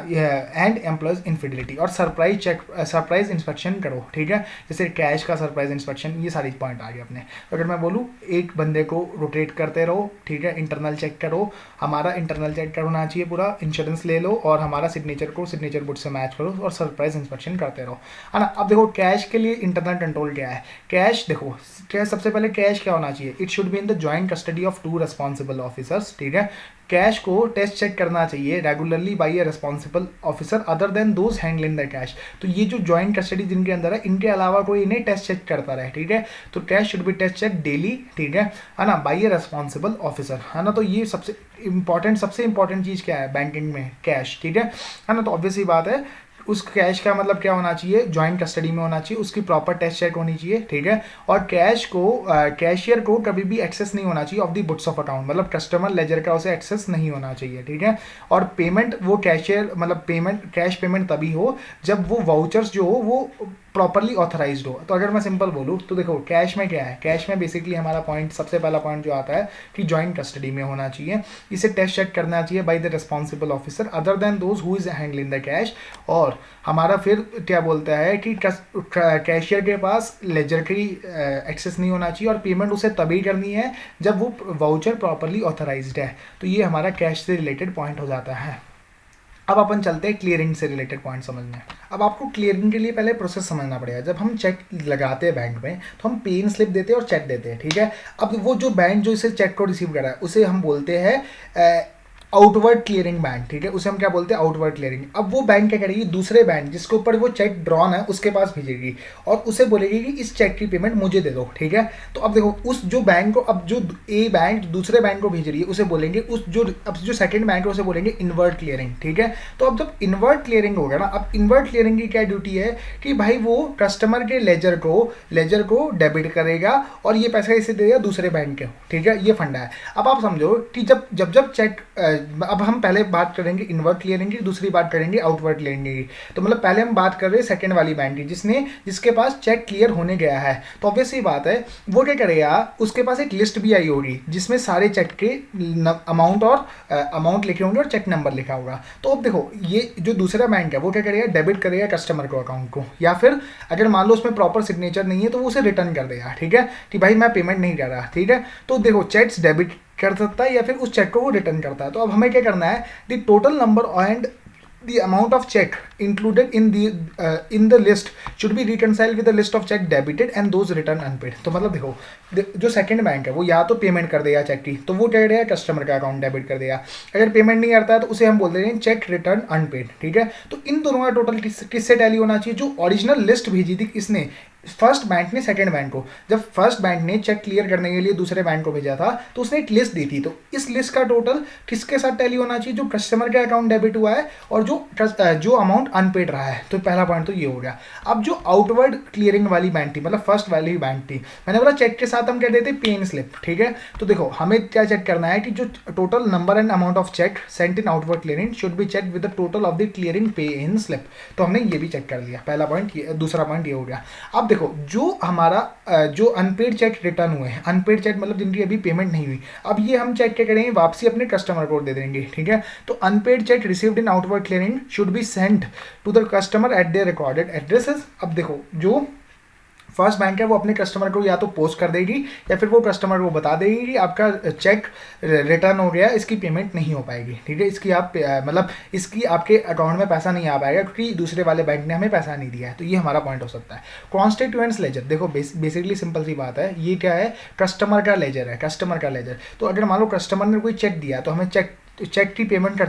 एंड एम्प्लॉयज इनफिडिलिटी। और सरप्राइज चेक, सरप्राइज इंस्पेक्शन करो, ठीक है, जैसे कैश का सरप्राइज इंस्पेक्शन, ये सारी पॉइंट आ गए अपने। अगर मैं बोलूँ एक बंदे को रोटेट करते रहो, ठीक है, इंटरनल चेक करो, हमारा इंटरनल चेक करना चाहिए पूरा, इंश्योरेंस ले लो और हमारा सिग्नेचर को सिग्नेचर बुक से मैच करो और सरप्राइज इंस्पेक्शन करते रहो, है ना। अब देखो कैश के लिए इंटरनल कंट्रोल क्या है। कैश देखो, कैश सबसे पहले कैश क्या होना चाहिए, it should be in the joint custody of 2 responsible officers, ठीक है। कैश को टेस्ट चेक करना चाहिए regularly by A responsible officer other than those handling the cash. तो ये जो जॉइंट कस्टडी जिनके अंदर है, इनके अलावा कोई इन्हें टेस्ट चेक करता रहे, ठीक है। तो cash should be test check daily, ठीक है ना, बाई ए रिस्पॉन्सिबल ऑफिसर, है ना। तो ये सबसे इंपॉर्टेंट चीज़ क्या है बैंकिंग में, कैश, ठीक है ना। तो ऑब्वियस ही बात है, उस कैश का मतलब क्या होना चाहिए, जॉइंट कस्टडी में होना चाहिए, उसकी प्रॉपर टेस्ट चेक होनी चाहिए, ठीक है। और कैश को कैशियर को कभी भी एक्सेस नहीं होना चाहिए of the books of account, मतलब कस्टमर लेजर का उसे एक्सेस नहीं होना चाहिए, ठीक है। और पेमेंट वो कैशियर, मतलब पेमेंट, कैश पेमेंट तभी हो जब वो वाउचर्स जो हो वो प्रॉपरली ऑथराइज्ड हो। तो अगर मैं सिंपल बोलूँ तो देखो कैश में क्या है, कैश में बेसिकली हमारा पॉइंट, सबसे पहला पॉइंट जो आता है कि जॉइंट कस्टडी में होना चाहिए, इसे टेस्ट चेक करना चाहिए by the responsible officer other than those who is handling the cash. और हमारा फिर क्या बोलता है कि कैशियर के पास लेजर की एक्सेस नहीं होना चाहिए और पेमेंट उसे तभी करनी है जब वो वाउचर प्रॉपरली ऑथराइज्ड है। तो ये हमारा कैश से रिलेटेड पॉइंट हो जाता है। अब अपन चलते हैं क्लियरिंग से रिलेटेड पॉइंट समझने। अब आपको क्लियरिंग के लिए पहले प्रोसेस समझना पड़ेगा। जब हम चेक लगाते हैं बैंक में तो हम पेन स्लिप देते हैं और चेक देते हैं, ठीक है। अब वो जो बैंक जो इसे चेक को रिसीव कर रहा है उसे हम बोलते हैं आउटवर्ड क्लियरिंग बैंक, ठीक है, उसे हम क्या बोलते हैं, आउटवर्ड क्लियरिंग। अब वो बैंक क्या करेगी, दूसरे बैंक जिसके ऊपर वो चेक ड्रॉन है उसके पास भेजेगी और उसे बोलेगी कि इस चेक की पेमेंट मुझे दे दो, ठीक है। तो अब देखो उस जो बैंक को, अब जो ए बैंक दूसरे बैंक को भेज रही है उसे बोलेंगे उस जो, अब जो सेकंड बैंक है उसे बोलेंगे इनवर्ट क्लियरिंग, ठीक है। तो अब जब इनवर्ट क्लियरिंग होगा ना, अब इनवर्ट क्लियरिंग की क्या ड्यूटी है कि भाई वो कस्टमर के लेजर को डेबिट करेगा और ये पैसा इसे देगा दूसरे बैंक के, ठीक है, ये फंडा है। अब आप समझो कि जब जब जब चेक, अब हम पहले बात करेंगे इनवर्ट क्लियरिंग की, दूसरी बात करेंगे आउटवर्ड क्लियरिंग की। तो मतलब पहले हम बात कर रहे हैं सेकंड वाली बैंक की, जिसके पास चेक क्लियर होने गया है। तो ऑब्वियस सी बात है वो क्या करेगा, उसके पास एक लिस्ट भी आई होगी जिसमें सारे चेक के अमाउंट लिखे होंगे और चेक नंबर लिखा होगा। तो अब देखो ये जो दूसरा बैंक है वो क्या करेगा, डेबिट करेगा कस्टमर को अकाउंट को, या फिर अगर मान लो उसमें प्रॉपर सिग्नेचर नहीं है तो वो उसे रिटर्न कर देगा, ठीक है, कि भाई मैं पेमेंट नहीं कर रहा, ठीक है। तो देखो चेक्स डेबिट कर सकता है या फिर उस चेक को वो रिटर्न करता है। तो अब हमें क्या करना है, the total number and the amount of check included in the list should be reconciled with the list of check debited and those return unpaid। तो मतलब देखो जो सेकंड बैंक है वो या तो पेमेंट कर देगा चेक की, तो वो क्या करेगा, कस्टमर का अकाउंट डेबिट कर देगा। अगर पेमेंट नहीं करता है तो उसे हम बोलते हैं चेक रिटर्न अनपेड, ठीक है। तो इन दोनों का टोटल किससे टैली होना चाहिए, जो ओरिजिनल लिस्ट भेजी थी किसने, फर्स्ट बैंक ने सेकंड बैंक को। जब फर्स्ट बैंक ने चेक क्लियर करने के लिए दूसरे बैंक को भेजा था तो उसने एक लिस्ट दी थी, तो इस लिस्ट का टोटल किसके साथ टैली होना चाहिए, जो कस्टमर का अकाउंट डेबिट हुआ है और जो अमाउंट अनपेड रहा है। तो पहला पॉइंट तो ये हो गया। अब जो आउटवर्ड क्लियरिंग वाली बैंक थी, मतलब फर्स्ट वाली बैंक थी, मैंने बोला चेक के साथ हम क्या देते, पे इन स्लिप, ठीक है। तो देखो हमें क्या चेक करना है कि जो total number and amount of cheque sent in outward clearing should be check with the total of the clearing pay in slip. तो हमने ये भी चेक कर लिया, पहला पॉइंट ये, दूसरा पॉइंट ये हो गया। अब देखो जो हमारा जो अनपेड चेक रिटर्न हुए हैं, अनपेड चेक मतलब जिनकी अभी पेमेंट नहीं हुई, अब ये हम चेक क्या करेंगे, वापसी अपने कस्टमर को दे देंगे, ठीक है। तो unpaid cheque received in outward clearing should be sent to the customer at their recorded addresses. अब देखो जो फर्स्ट बैंक है वो अपने कस्टमर को या तो पोस्ट कर देगी या फिर वो कस्टमर को बता देगी कि आपका चेक रिटर्न हो गया, इसकी पेमेंट नहीं हो पाएगी, ठीक है, इसकी आप मतलब इसकी आपके अकाउंट में पैसा नहीं आ पाएगा क्योंकि दूसरे वाले बैंक ने हमें पैसा नहीं दिया है। तो ये हमारा पॉइंट हो सकता है। कॉन्स्टिट्यूएंट्स लेजर, देखो बेसिकली सिंपल सी बात है, ये क्या है, कस्टमर का लेजर है, कस्टमर का लेजर। तो अगर मान लो कस्टमर ने कोई चेक दिया तो हमें चेक की पेमेंट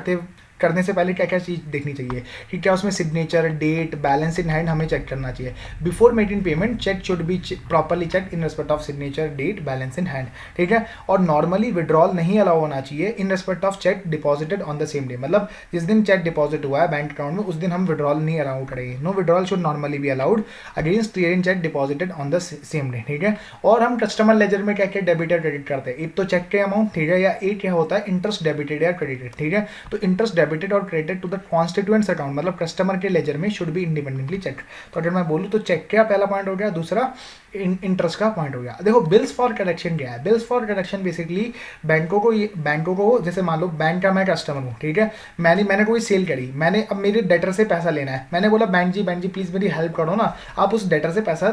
करने से पहले क्या क्या चीज़ देखनी चाहिए कि क्या उसमें signature, date, balance in hand हमें चेक करना चाहिए। Before making payment cheque should be properly check in respect of signature, date, balance in hand, ठीक है। और नॉर्मली विड्रॉल नहीं अलाउ होना चाहिए in respect of cheque deposited on the same day, मतलब जिस दिन चेक डिपॉजिट हुआ है बैंक अकाउंट में उस दिन हम विड्रॉल नहीं अलाउ करेंगे। No withdrawal should normally be allowed against clearing cheque deposited on the same day, ठीक है। और हम कस्टमर लेजर में क्या क्या डेबिट या क्रेडिट करते हैं, एक तो चेक के अमाउंट, ठीक है, या एक क्या होता है इंटरेस्ट डेबिटेड या क्रेडिटेड, ठीक है। तो इंटरेस्ट डेबिटेड और क्रेडिटेड द कॉन्स्टिट्यूएंट्स अकाउंट मतलब कस्टमर के लेजर में शुड बी इंडिपेंडेंटली चेक। तो अगर मैं बोलूँ तो चेक का पहला पॉइंट हो गया, दूसरा इंटरेस्ट का पॉइंट हो गया। देखो बिल्स फॉर कलेक्शन क्या है, बिल्स फॉर कलेक्शन बेसिकली बैंकों को जैसे मान लो बैंक का मैं कस्टमर हूँ, ठीक है, मैंने कोई सेल करी, मैंने अब मेरे डेटर से पैसा लेना है, मैंने बोला बैंक जी प्लीज़ मेरी हेल्प करो ना, आप उस डेटर से पैसा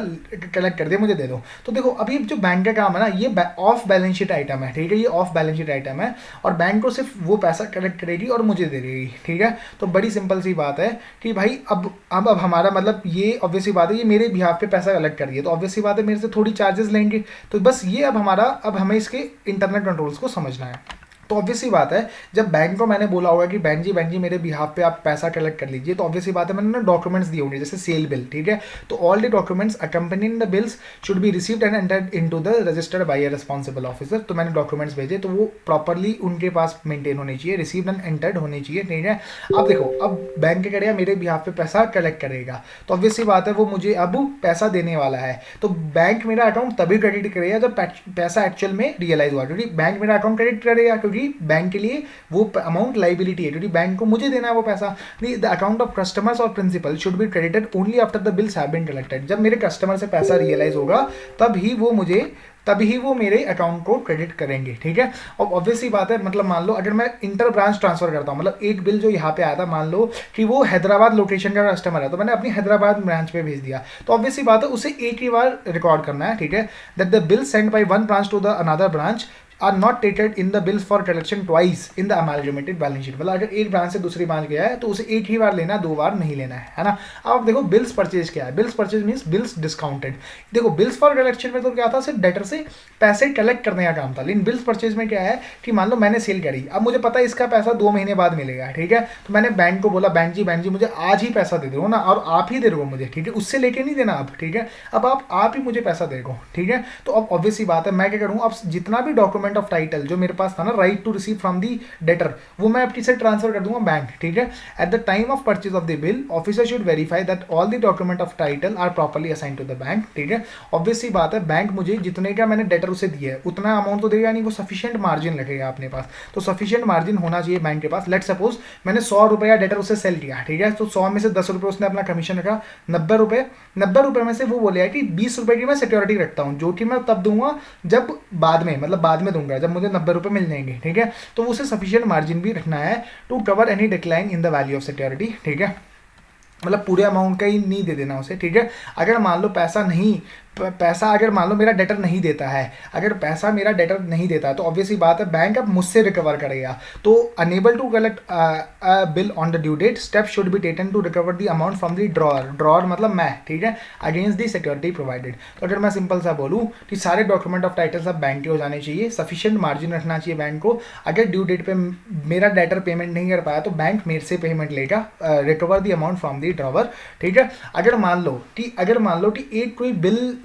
कलेक्ट कर दे, मुझे दे दो। तो देखो अभी जो बैंक का काम है ना, ये ऑफ बैलेंस शीट आइटम है, ठीक है, ये ऑफ बैलेंस शीट आइटम है और बैंक को सिर्फ वो पैसा कलेक्ट करेगी और मुझे दे देगी, ठीक है। तो बड़ी सिंपल सी बात है कि भाई अब हमारा मतलब ये ऑब्वियस सी बात है, ये मेरे बिहाफ पे पैसा कलेक्ट करिए, तो ऑब्वियस सी बात है मेरे से थोड़ी चार्जेस लेंगे। तो बस ये अब हमें इसके इंटरनल कंट्रोल्स को समझना है। तो ऑब्वियस सी बात है जब बैंक को मैंने बोला होगा कि बैंक जी मेरे बिहाफ पे आप पैसा कलेक्ट कर लीजिए, तो ऑब्वियस सी बात है मैंने ना डॉक्यूमेंट्स दिए होंगे जैसे सेल बिल, ठीक है। तो all the documents accompanying the bills should be received and entered into the registered bye a responsible officer. तो मैंने डॉक्यूमेंट्स भेजे तो वो प्रॉपरली उनके पास मेंटेन होने चाहिए, रिसीव्ड एंड एंटर्ड होने चाहिए, ठीक है। अब देखो अब बैंक क्या करेगा, मेरे बिहाफ पे पैसा कलेक्ट करेगा, तो ऑब्वियस सी बात है वो मुझे अब पैसा देने वाला है। तो बैंक मेरा अकाउंट तभी क्रेडिट करेगा जब पैसा एक्चुअल में रियलाइज हुआ, क्योंकि बैंक मेरा अकाउंट क्रेडिट करेगा क्योंकि बैंक के लिए वो अमाउंट लाइबिलिटी है, क्योंकि बैंक को मुझे देना है वो पैसा। द अकाउंट ऑफ कस्टमर्स और principal should be credited only after the bills have been collected. जब मेरे कस्टमर से पैसा रियलाइज होगा तभी वो मेरे अकाउंट को क्रेडिट करेंगे, ठीक है। और ऑब्वियसली बात है मतलब मान लो अगर मैं इंटर ब्रांच ट्रांसफर करता हूँ, मतलब एक बिल जो यहाँ पे आया था, मान लो कि वो हैदराबाद लोकेशन का कस्टमर है, तो मैंने अपनी हैदराबाद ब्रांच पे भेज दिया, तो ऑब्वियसली बात है उसे एक ही बार रिकॉर्ड करना है, ठीक है, that the bill send by one branch to the another branch are not treated in the bills for collection twice in the amalgamated balance sheet. मतलब अगर एक ब्रांच से दूसरी ब्रांच गया है तो उसे एक ही बार लेना, 2 बार नहीं लेना है ना। अब देखो बिल्स परचेज क्या है, bills purchase means bills discounted. देखो बिल्स फॉर कलेक्शन में तो क्या था, सिर्फ डेटर से पैसे कलेक्ट करने का काम था, लेकिन बिल्स परचेज में क्या है कि मान लो मैंने सेल करी, अब मुझे पता है इसका पैसा 2 महीने बाद मिलेगा, ठीक है। तो मैंने बैंक को बोला बैंक जी मुझे आज ही पैसा दे दो ना, और आप ही दे दो मुझे, ठीक है, उससे लेके नहीं देना आप, ठीक है। अब आप ही मुझे पैसा दे दो, ठीक है। तो अब ऑब्वियस सी बात है मैं क्या करूँ, अब जितना भी डॉक्यूमेंट ऑफ टाइटल जो मेरे पास था ना, right to receive from the debtor, वो मैं अपनी से ट्रांसफर कर दूंगा बैंक, ठीक है। At the time of purchase of the bill officer should verify that all the document of title are properly assign to the bank, ठीक है। ऑब्वियस सी बात है बैंक मुझे जितने का मैंने डेटर उसे दिया है उतना अमाउंट तो देगा नहीं, वो सफिशिएंट मार्जिन रखेगा अपने पास। तो सफिशिएंट मार्जिन होना चाहिए बैंक के पास। लेट सपोज मैंने 100 रुपये डेटर उसे सेल किया, ठीक है। तो 100 में से 10 रुपये उसने अपना कमीशन रखा, 90 रुपये में से वो बोले कि 20 रुपये की मैं सिक्योरिटी रखता हूँ, जो कि मैं तब दूंगा जब बाद में, मतलब बाद में दूंगा जब मुझे 90 रुपये मिल जाएंगे, ठीक है। तो उसे सफिशिएंट मार्जिन भी रखना है to cover any decline in the value of security, ठीक है। मतलब पूरे अमाउंट का ही नहीं दे देना उसे, ठीक है। अगर मान लो पैसा अगर मान लो मेरा डेटर नहीं देता है, अगर पैसा मेरा डेटर नहीं देता है तो ऑब्वियसली बात है बैंक अब मुझसे रिकवर करेगा। तो unable to collect bill on the due date, step should be taken to recover the amount from the drawer मतलब मैं, ठीक है, अगेंस्ट द सिक्योरिटी प्रोवाइडेड। तो अगर मैं सिंपल सा बोलूँ कि सारे डॉक्यूमेंट ऑफ टाइटल सब बैंक के हो जाने चाहिए, सफिशिएंट मार्जिन रखना चाहिए बैंक को। अगर ड्यू डेट पे मेरा डेटर पेमेंट नहीं कर पाया तो बैंक मेरे से पेमेंट लेगा, recover the amount from the drawer, ठीक है। अगर मान लो कि एक कोई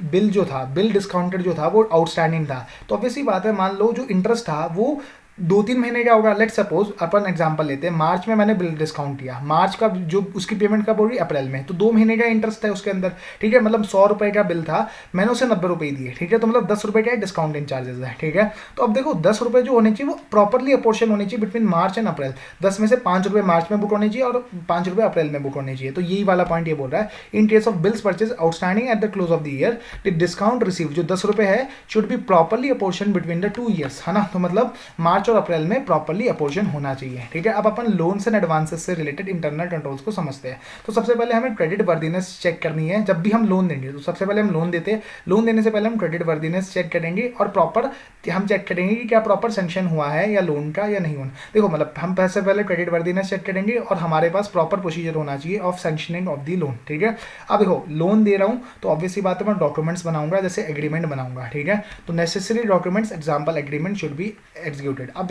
बिल जो था, बिल डिस्काउंटेड जो था वो आउटस्टैंडिंग था, तो ऑब्वियसली बात है मान लो जो इंटरेस्ट था वो 2-3 महीने का होगा। लेट सपोज अपन एग्जांपल लेते हैं, मार्च में मैंने बिल डिस्काउंट किया, मार्च का जो उसकी पेमेंट कब होगी, अप्रैल में, तो 2 महीने का इंटरेस्ट है उसके अंदर, ठीक है। मतलब 100 रुपये का बिल था, मैंने उसे 90 रुपये दिए, ठीक है। तो मतलब 10 रुपये का डिस्काउंटिंग चार्जेस है, ठीक है। तो अब देखो 10 रुपये जो होने चाहिए वो प्रॉपरली अपोर्शन होनी चाहिए बिटवीन मार्च एंड अप्रैल। 10 में से 5 रुपये मार्च में बुक होने चाहिए और 5 रुपये अप्रैल में बुक होने चाहिए। तो यही वाला पॉइंट ये बोल रहा है, in case of bills purchase outstanding at the close of the year, the discount receive जो 10 रुपये है should be properly apportion between the 2 years, है ना। तो मतलब मार्च और अप्रैल में प्रॉपर्ली अपोर्शन होना चाहिए, ठीक है। अब अपन लोन्स एंड एडवांसेस से रिलेटेड इंटरनल कंट्रोल्स को समझते हैं। तो सबसे पहले हमें क्रेडिट वर्दीनेस चेक करनी है। जब भी हम लोन देंगे तो सबसे पहले हम लोन देते हैं, लोन देने से पहले हम क्रेडिट वर्दीनेस चेक करेंगे और प्रॉपर हम चेक करेंगे कि क्या प्रॉपर सैंक्शन हुआ है या लोन का या नहीं हुआ। देखो मतलब हम सबसे पहले क्रेडिट वर्दीनेस चेक करेंगे और हमारे पास प्रॉपर प्रोसीजर होना चाहिए of sanctioning of the loan, ठीक है। अब देखो लोन दे रहा हूँ तो ऑब्वियसली बात है मैं डॉक्यूमेंट्स बनाऊंगा, जैसे एग्रीमेंट बनाऊंगा, ठीक है। तो necessary documents example agreement should be executed. अब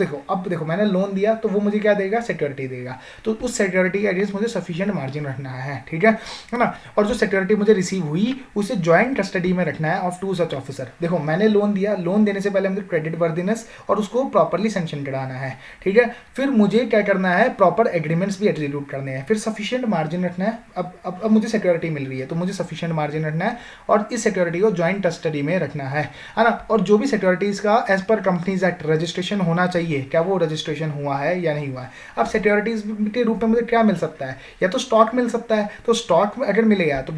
देखो मैंने लोन दिया तो वो मुझे क्या देगा, सिक्योरिटी देगा। तो उस सिक्योरिटी के अगेंस्ट मुझे सफिशिएंट मार्जिन रखना है, ठीक है ना। और जो सिक्योरिटी मुझे रिसीव हुई उसे ज्वाइंट कस्टडी में रखना है ऑफ 2 सच ऑफिसर। देखो मैंने लोन दिया, लोन देने से पहले मुझे क्रेडिट वर्दीनेस और उसको प्रॉपरली सैंक्शन कराना है, ठीक है। फिर मुझे क्या करना है, प्रॉपर एग्रीमेंट्स भी एग्जीक्यूट करने हैं, फिर सफिशिएंट मार्जिन रखना है। अब मुझे सिक्योरिटी मिल रही है तो मुझे सफिशिएंट मार्जिन रखना है और इस सिक्योरिटी को ज्वाइंट कस्टडी में रखना है ना। और जो भी सिक्योरिटीज का as per companies act registration होना चाहिए, क्या वो रजिस्ट्रेशन हुआ है या नहीं हुआ है। अब सिक्योरिटीज के रूप में मुझे क्या मिल सकता है, या तो स्टॉक मिल सकता है, तो स्टॉक में अगर मिलेगा तो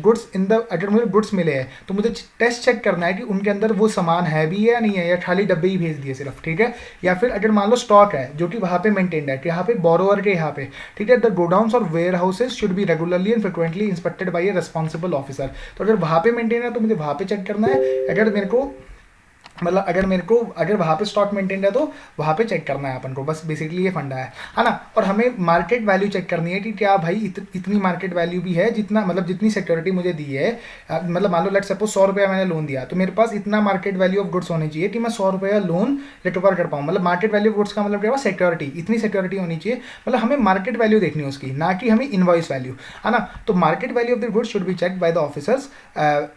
अगर मुझे गुड्स मिले हैं तो मुझे टेस्ट चेक करना है कि उनके अंदर वो सामान है भी है या नहीं है, या खाली डब्बे ही भेज दिए सिर्फ, ठीक है। या फिर अगर मान लो स्टॉक है जो कि वहाँ पे मेंटेन्ड है, यहाँ पे बोरोवर के यहाँ पे, ठीक है। द गोडाउन्स और warehouses should be regularly and frequently inspected by a responsible officer. तो अगर वहाँ पे मेंटेन है तो मुझे वहाँ पे चेक करना है। अगर वहाँ पे स्टॉक मेंटेन है तो वहाँ पे चेक करना है अपन को, बस बेसिकली ये फंडा है ना। और हमें मार्केट वैल्यू चेक करनी है कि क्या भाई इतनी मार्केट वैल्यू भी है, जितना मतलब जितनी सिक्योरिटी मुझे दी है। मतलब मान लो लेट सपोज 100 रुपया मैंने लोन दिया तो मेरे पास इतना मार्केट वैल्यू ऑफ गुड्स होनी चाहिए कि मैं 100 रुपया लोन रिकवर कर पाऊँ। मतलब मार्केट वैल्यू ऑफ गुड्स का मतलब क्या हुआ, सिक्योरिटी, इतनी सिक्योरिटी होनी चाहिए। मतलब हमें मार्केट वैल्यू देखनी है उसकी, ना कि हमें इनवॉइस वैल्यू, है ना। तो market value of the goods should be check by the officers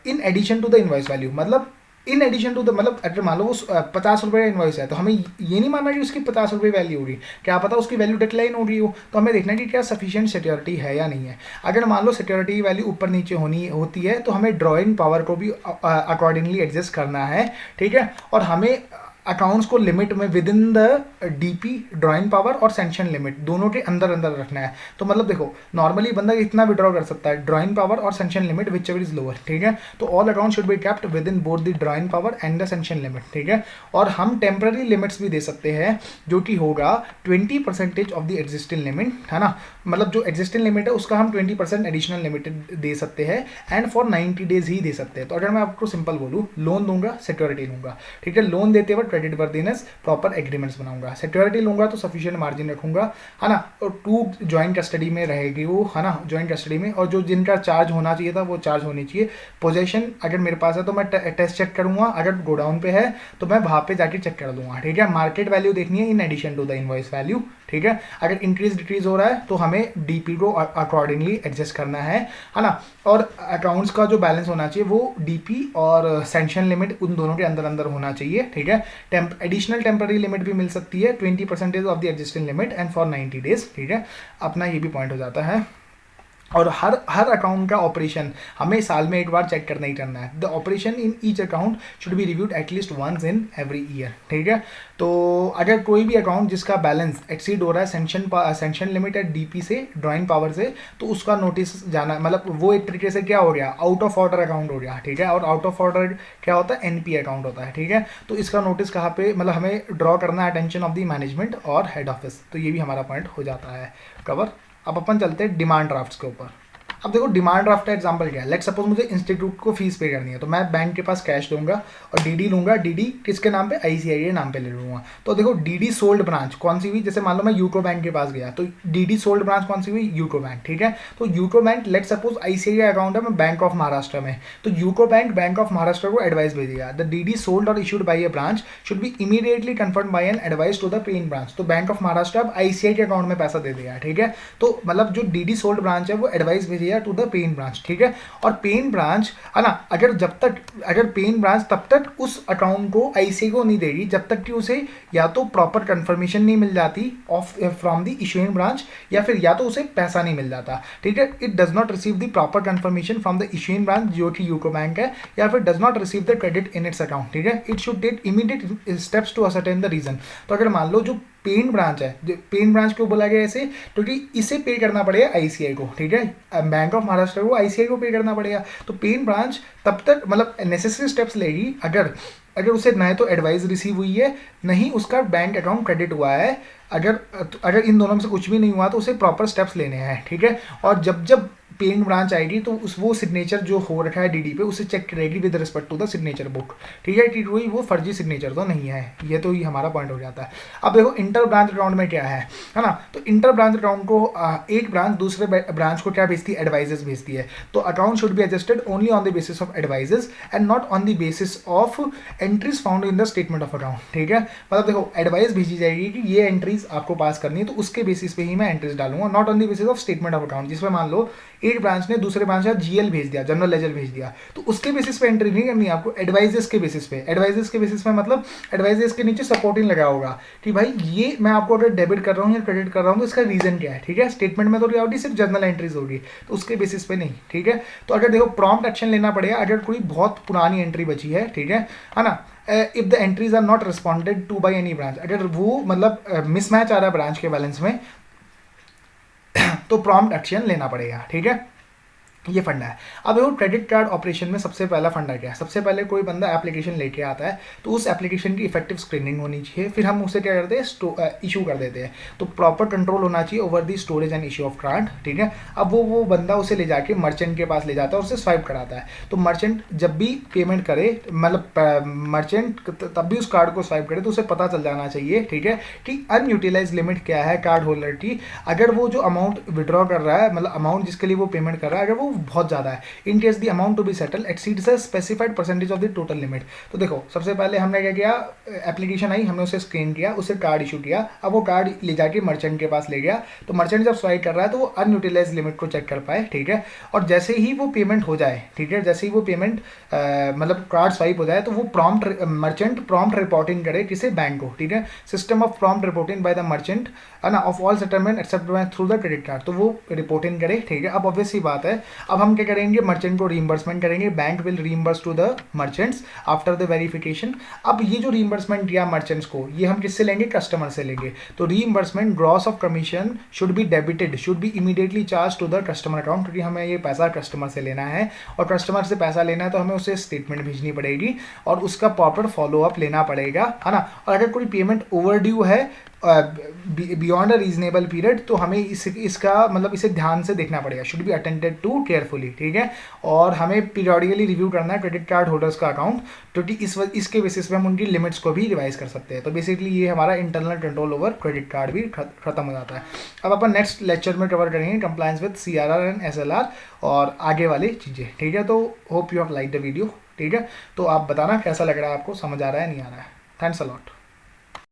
in addition to the invoice value. मतलब इन एडिशन टू द, मतलब अगर मान लो वो 50 रुपये का इन्वॉइस है तो हमें ये नहीं मानना कि उसकी 50 रुपये वैल्यू होगी, क्या पता उसकी वैल्यू डिक्लाइन हो रही हो। तो हमें देखना है कि क्या सफिशिएंट सिक्योरिटी है या नहीं है। अगर मान लो सिक्योरिटी की वैल्यू ऊपर नीचे होती है तो हमें ड्रॉइंग पावर को भी अकॉर्डिंगली एडजस्ट करना है, ठीक है। और हमें अकाउंट्स को लिमिट में with in the DP drawing power और सैंक्शन लिमिट दोनों के अंदर रखना है। तो मतलब देखो नॉर्मली बंदा इतना विड्रॉ कर सकता है, ड्राइंग पावर और sanction limit which ever is lower, ठीक है। तो all account should be kept with in both the drawing power and the sanction limit, ठीक है। और हम टेम्पररी लिमिट्स भी दे सकते हैं जो कि होगा 20% ऑफ द एग्जिस्टिंग लिमिट, है ना। मतलब जो एग्जिस्टिंग लिमिट है उसका हम 20% एडिशनल लिमिट दे सकते हैं एंड फॉर 90 डेज ही दे सकते हैं। तो अगर मैं आपको सिंपल बोलूँ, लोन दूंगा सिक्योरिटी लूंगा, ठीक है। लोन देते वक्त क्रेडिट वर्दीनेस, प्रॉपर एग्रीमेंट्स बनाऊंगा, सिक्योरिटी लूंगा तो सफिशिएंट मार्जिन रखूंगा, है ना, और 2 ज्वाइंट कस्टडी में रहेगी वो, है ना, ज्वाइंट कस्टडी में, और जो जिनका चार्ज होना चाहिए था वो चार्ज होनी चाहिए। पोजेशन अगर मेरे पास है तो मैं टेस्ट चेक करूंगा, अगर गोडाउन पे है तो मैं वहां पे जाके चेक कर दूंगा, ठीक है। मार्केट वैल्यू देखनी है in addition to the invoice value, ठीक है। अगर इंक्रीज डिक्रीज हो रहा है तो हमें डीपी को अकॉर्डिंगली एडजस्ट करना है ना। और अकाउंट्स का जो बैलेंस होना चाहिए वो डीपी और सैंक्शन लिमिट उन दोनों के अंदर अंदर होना चाहिए, ठीक है। एडिशनल टेम्पररी लिमिट भी मिल सकती है 20% of the existing limit and for 90 days, ठीक है। अपना ये भी पॉइंट हो जाता है। और हर अकाउंट का ऑपरेशन हमें साल में एक बार चेक करना ही करना है। The operation in each account should be reviewed at least once in every year, ठीक है। तो अगर कोई भी अकाउंट जिसका बैलेंस एक्सीड हो रहा है सैंक्शन लिमिट है डीपी से, ड्राइंग पावर से, तो उसका नोटिस जाना, मतलब वो एक तरीके से क्या हो गया, आउट ऑफ ऑर्डर अकाउंट हो गया, ठीक है। और आउट ऑफ ऑर्डर क्या होता है, एनपी अकाउंट होता है, ठीक है। तो इसका नोटिस कहाँ पे, मतलब हमें ड्रॉ करना है अटेंशन ऑफ द मैनेजमेंट और हेड ऑफिस, तो ये भी हमारा पॉइंट हो जाता है कवर। अब अपन चलते हैं डिमांड ड्राफ्ट्स के ऊपर। अब देखो डिमांड ड्राफ्ट का एग्जांपल क्या है, लेट सपोज मुझे इंस्टीट्यूट को फीस पे करनी है, तो मैं बैंक के पास कैश दूंगा और डीडी लूंगा, डीडी किसके नाम पे, आईसीआईसीआई नाम पे ले लूंगा। तो देखो डीडी सोल्ड ब्रांच कौन सी हुई, जैसे मान लो मैं यूको बैंक के पास गया तो डीडी सोल्ड ब्रांच कौन सी हुई, यूको बैंक, ठीक है। तो UCO bank, let suppose ICICI account है मैं बैंक ऑफ महाराष्ट्र में, तो UCO bank bank of Maharashtra को एडवाइस भेजेगा, द डीडी सोल्ड और issued by a branch should be immediately confirm by an advice to the paying branch. तो बैंक ऑफ महाराष्ट्र अब आईसीआई के अकाउंट में पैसा दे देगा, ठीक है। तो मतलब जो डीडी सोल्ड ब्रांच है वो एडवाइस भेजेगा टू द पेइंग ब्रांच, ठीक है। और पेन ब्रांच है ना, अगर पेन ब्रांच तब तक उस अकाउंट को आईसीआई को नहीं देगी जब तक कि उसे या तो प्रॉपर कंफर्मेशन नहीं मिल जाती of from the issuing branch, या फिर या तो उसे पैसा नहीं मिल जाता, ठीक है। It does not receive the proper confirmation from the issuing branch जो कि यूको बैंक है, या फिर does not receive the credit in its account, ठीक है। It should take immediate steps to ascertain the reason. तो अगर मान लो जो पेन ब्रांच है, पेन ब्रांच क्यों बोला गया ऐसे, क्योंकि इसे पे करना पड़ेगा आईसीआई को, ठीक है। बैंक ऑफ महाराष्ट्र को आईसीआई को पे करना पड़ेगा, तो पेन ब्रांच तब तक मतलब नेसेसरी स्टेप्स लेगी अगर उसे न तो एडवाइस रिसीव हुई है, नहीं उसका बैंक अकाउंट क्रेडिट हुआ है, अगर इन दोनों में से कुछ भी नहीं हुआ तो उसे प्रॉपर स्टेप्स लेने हैं, ठीक है। और जब पेन ब्रांच आएगी तो वो सिग्नेचर जो हो रखा है डीडी पे उसे चेक करेगी with respect to the signature book, ठीक है, कि कोई वो फर्जी सिग्नेचर तो नहीं है, ये तो ही हमारा पॉइंट हो जाता है। अब देखो इंटर ब्रांच अकाउंट में क्या है ना, तो इंटर ब्रांच अकाउंट को एक ब्रांच दूसरे ब्रांच को क्या भेजती है, एडवाइजेस भेजती है। तो account should be adjusted only on the basis of advises and not on the basis of entries found in the statement of account, ठीक है। मतलब देखो एडवाइस भेजी जाएगी कि ये एंट्रीज आपको पास करनी है, तो उसके बेसिस पे ही मैं एंट्रीज डालूंगा, not on the basis of statement of account. जिसमें मान लो एक ब्रांच ने दूसरे ब्रांच का जीएल भेज दिया, जनरल लेजर भेज दिया, तो उसके बेसिस पे एंट्री नहीं करनी है आपको, एडवाइजेस के बेसिस पे। एडवाइजेस के बेसिस पे मतलब एडवाइजेस के नीचे सपोर्टिंग लगा होगा कि भाई ये मैं आपको अगर डेबिट कर रहा हूँ या क्रेडिट कर रहा हूँ तो इसका रीजन क्या है, ठीक है। स्टेटमेंट में तो रियलिटी सिर्फ जर्नल एंट्रीज होगी, तो उसके बेसिस पे नहीं, ठीक है। तो अगर देखो प्रॉम्प्ट एक्शन लेना पड़ेगा अगर कोई बहुत पुरानी एंट्री बची है, ठीक है ना। If the entries are not responded to by any branch, अगर वो मतलब मिसमैच आ रहा है ब्रांच के बैलेंस में तो प्रॉम्प्ट एक्शन लेना पड़ेगा, ठीक है। ये फंडा है। अब देखो क्रेडिट कार्ड ऑपरेशन में सबसे पहला फंडा क्या है, सबसे पहले कोई बंदा एप्लीकेशन लेके आता है तो उस एप्लीकेशन की इफेक्टिव स्क्रीनिंग होनी चाहिए, फिर हम उसे क्या करते हैं, इशू कर देते हैं। तो प्रॉपर कंट्रोल होना चाहिए over the storage and issue of card, ठीक है। अब वो बंदा उसे ले जाके मर्चेंट के पास ले जाता है और उसे स्वाइप कराता है। तो मर्चेंट जब भी पेमेंट करे, मतलब मर्चेंट तब भी उस कार्ड को स्वाइप करे तो उसे पता चल जाना चाहिए, ठीक है, कि अनयूटिलाइज लिमिट क्या है कार्ड होल्डर की। अगर वो जो अमाउंट विड्रॉ कर रहा है, मतलब अमाउंट जिसके लिए वो पेमेंट कर रहा है, अगर वो बहुत ज़्यादा है, in case the amount to be settle exceeds a specified percentage of the total limit. तो देखो सबसे पहले हमने क्या किया, एप्लीकेशन आई, हमने उसे स्कैन किया, उसे कार्ड इशू किया, अब वो कार्ड ले जाके मर्चेंट के पास ले गया, तो मर्चेंट जब स्वाइप कर रहा है तो वो अनयूटिलाइज लिमिट को चेक कर पाए, ठीक है। और जैसे ही वो पेमेंट हो जाए, ठीक है, जैसे ही वो पेमेंट मतलब कार्ड स्वाइप हो जाए तो वो मर्चेंट प्रॉम्प्ट रिपोर्टिंग करे किसे, बैंक को, ठीक है। System of prompt reporting by the merchant है ना of all settlement accept through the credit card, तो वो रिपोर्टिंग करे, ठीक है। अब ऑब्वियस सी बात है, अब हम क्या करेंगे, मर्चेंट को रीइंबर्समेंट करेंगे, bank will reimburse to the merchants after the verification. अब ये जो रीइंबर्समेंट दिया मर्चेंट्स को, ये हम किससे लेंगे, कस्टमर से लेंगे। तो reimbursement gross of commission should be debited, should be immediately charge to the customer account, क्योंकि हमें ये पैसा कस्टमर से लेना है और कस्टमर से पैसा लेना है तो हमें उसे स्टेटमेंट भेजनी पड़ेगी और उसका प्रॉपर फॉलोअप लेना पड़ेगा, है ना। और अगर कोई पेमेंट ओवर ड्यू है बियॉन्ड अ रीजनेबल पीरियड, तो हमें इसका मतलब इसे ध्यान से देखना पड़ेगा, should be attended to carefully, ठीक है। और हमें पीरियडिकली रिव्यू करना है क्रेडिट कार्ड होल्डर्स का अकाउंट, क्योंकि इसके बेसिस पे हम उनकी लिमिट्स को भी रिवाइज कर सकते हैं। तो बेसिकली ये हमारा internal control over credit card भी खत्म हो जाता है। अब अपन नेक्स्ट लेक्चर में कवर करेंगे compliance with CRR and SLR और आगे वाली चीज़ें, ठीक है। तो hope you have like the video, ठीक है। तो आप बताना कैसा लग रहा है, आपको समझ आ रहा है नहीं आ रहा है। Thanks a lot.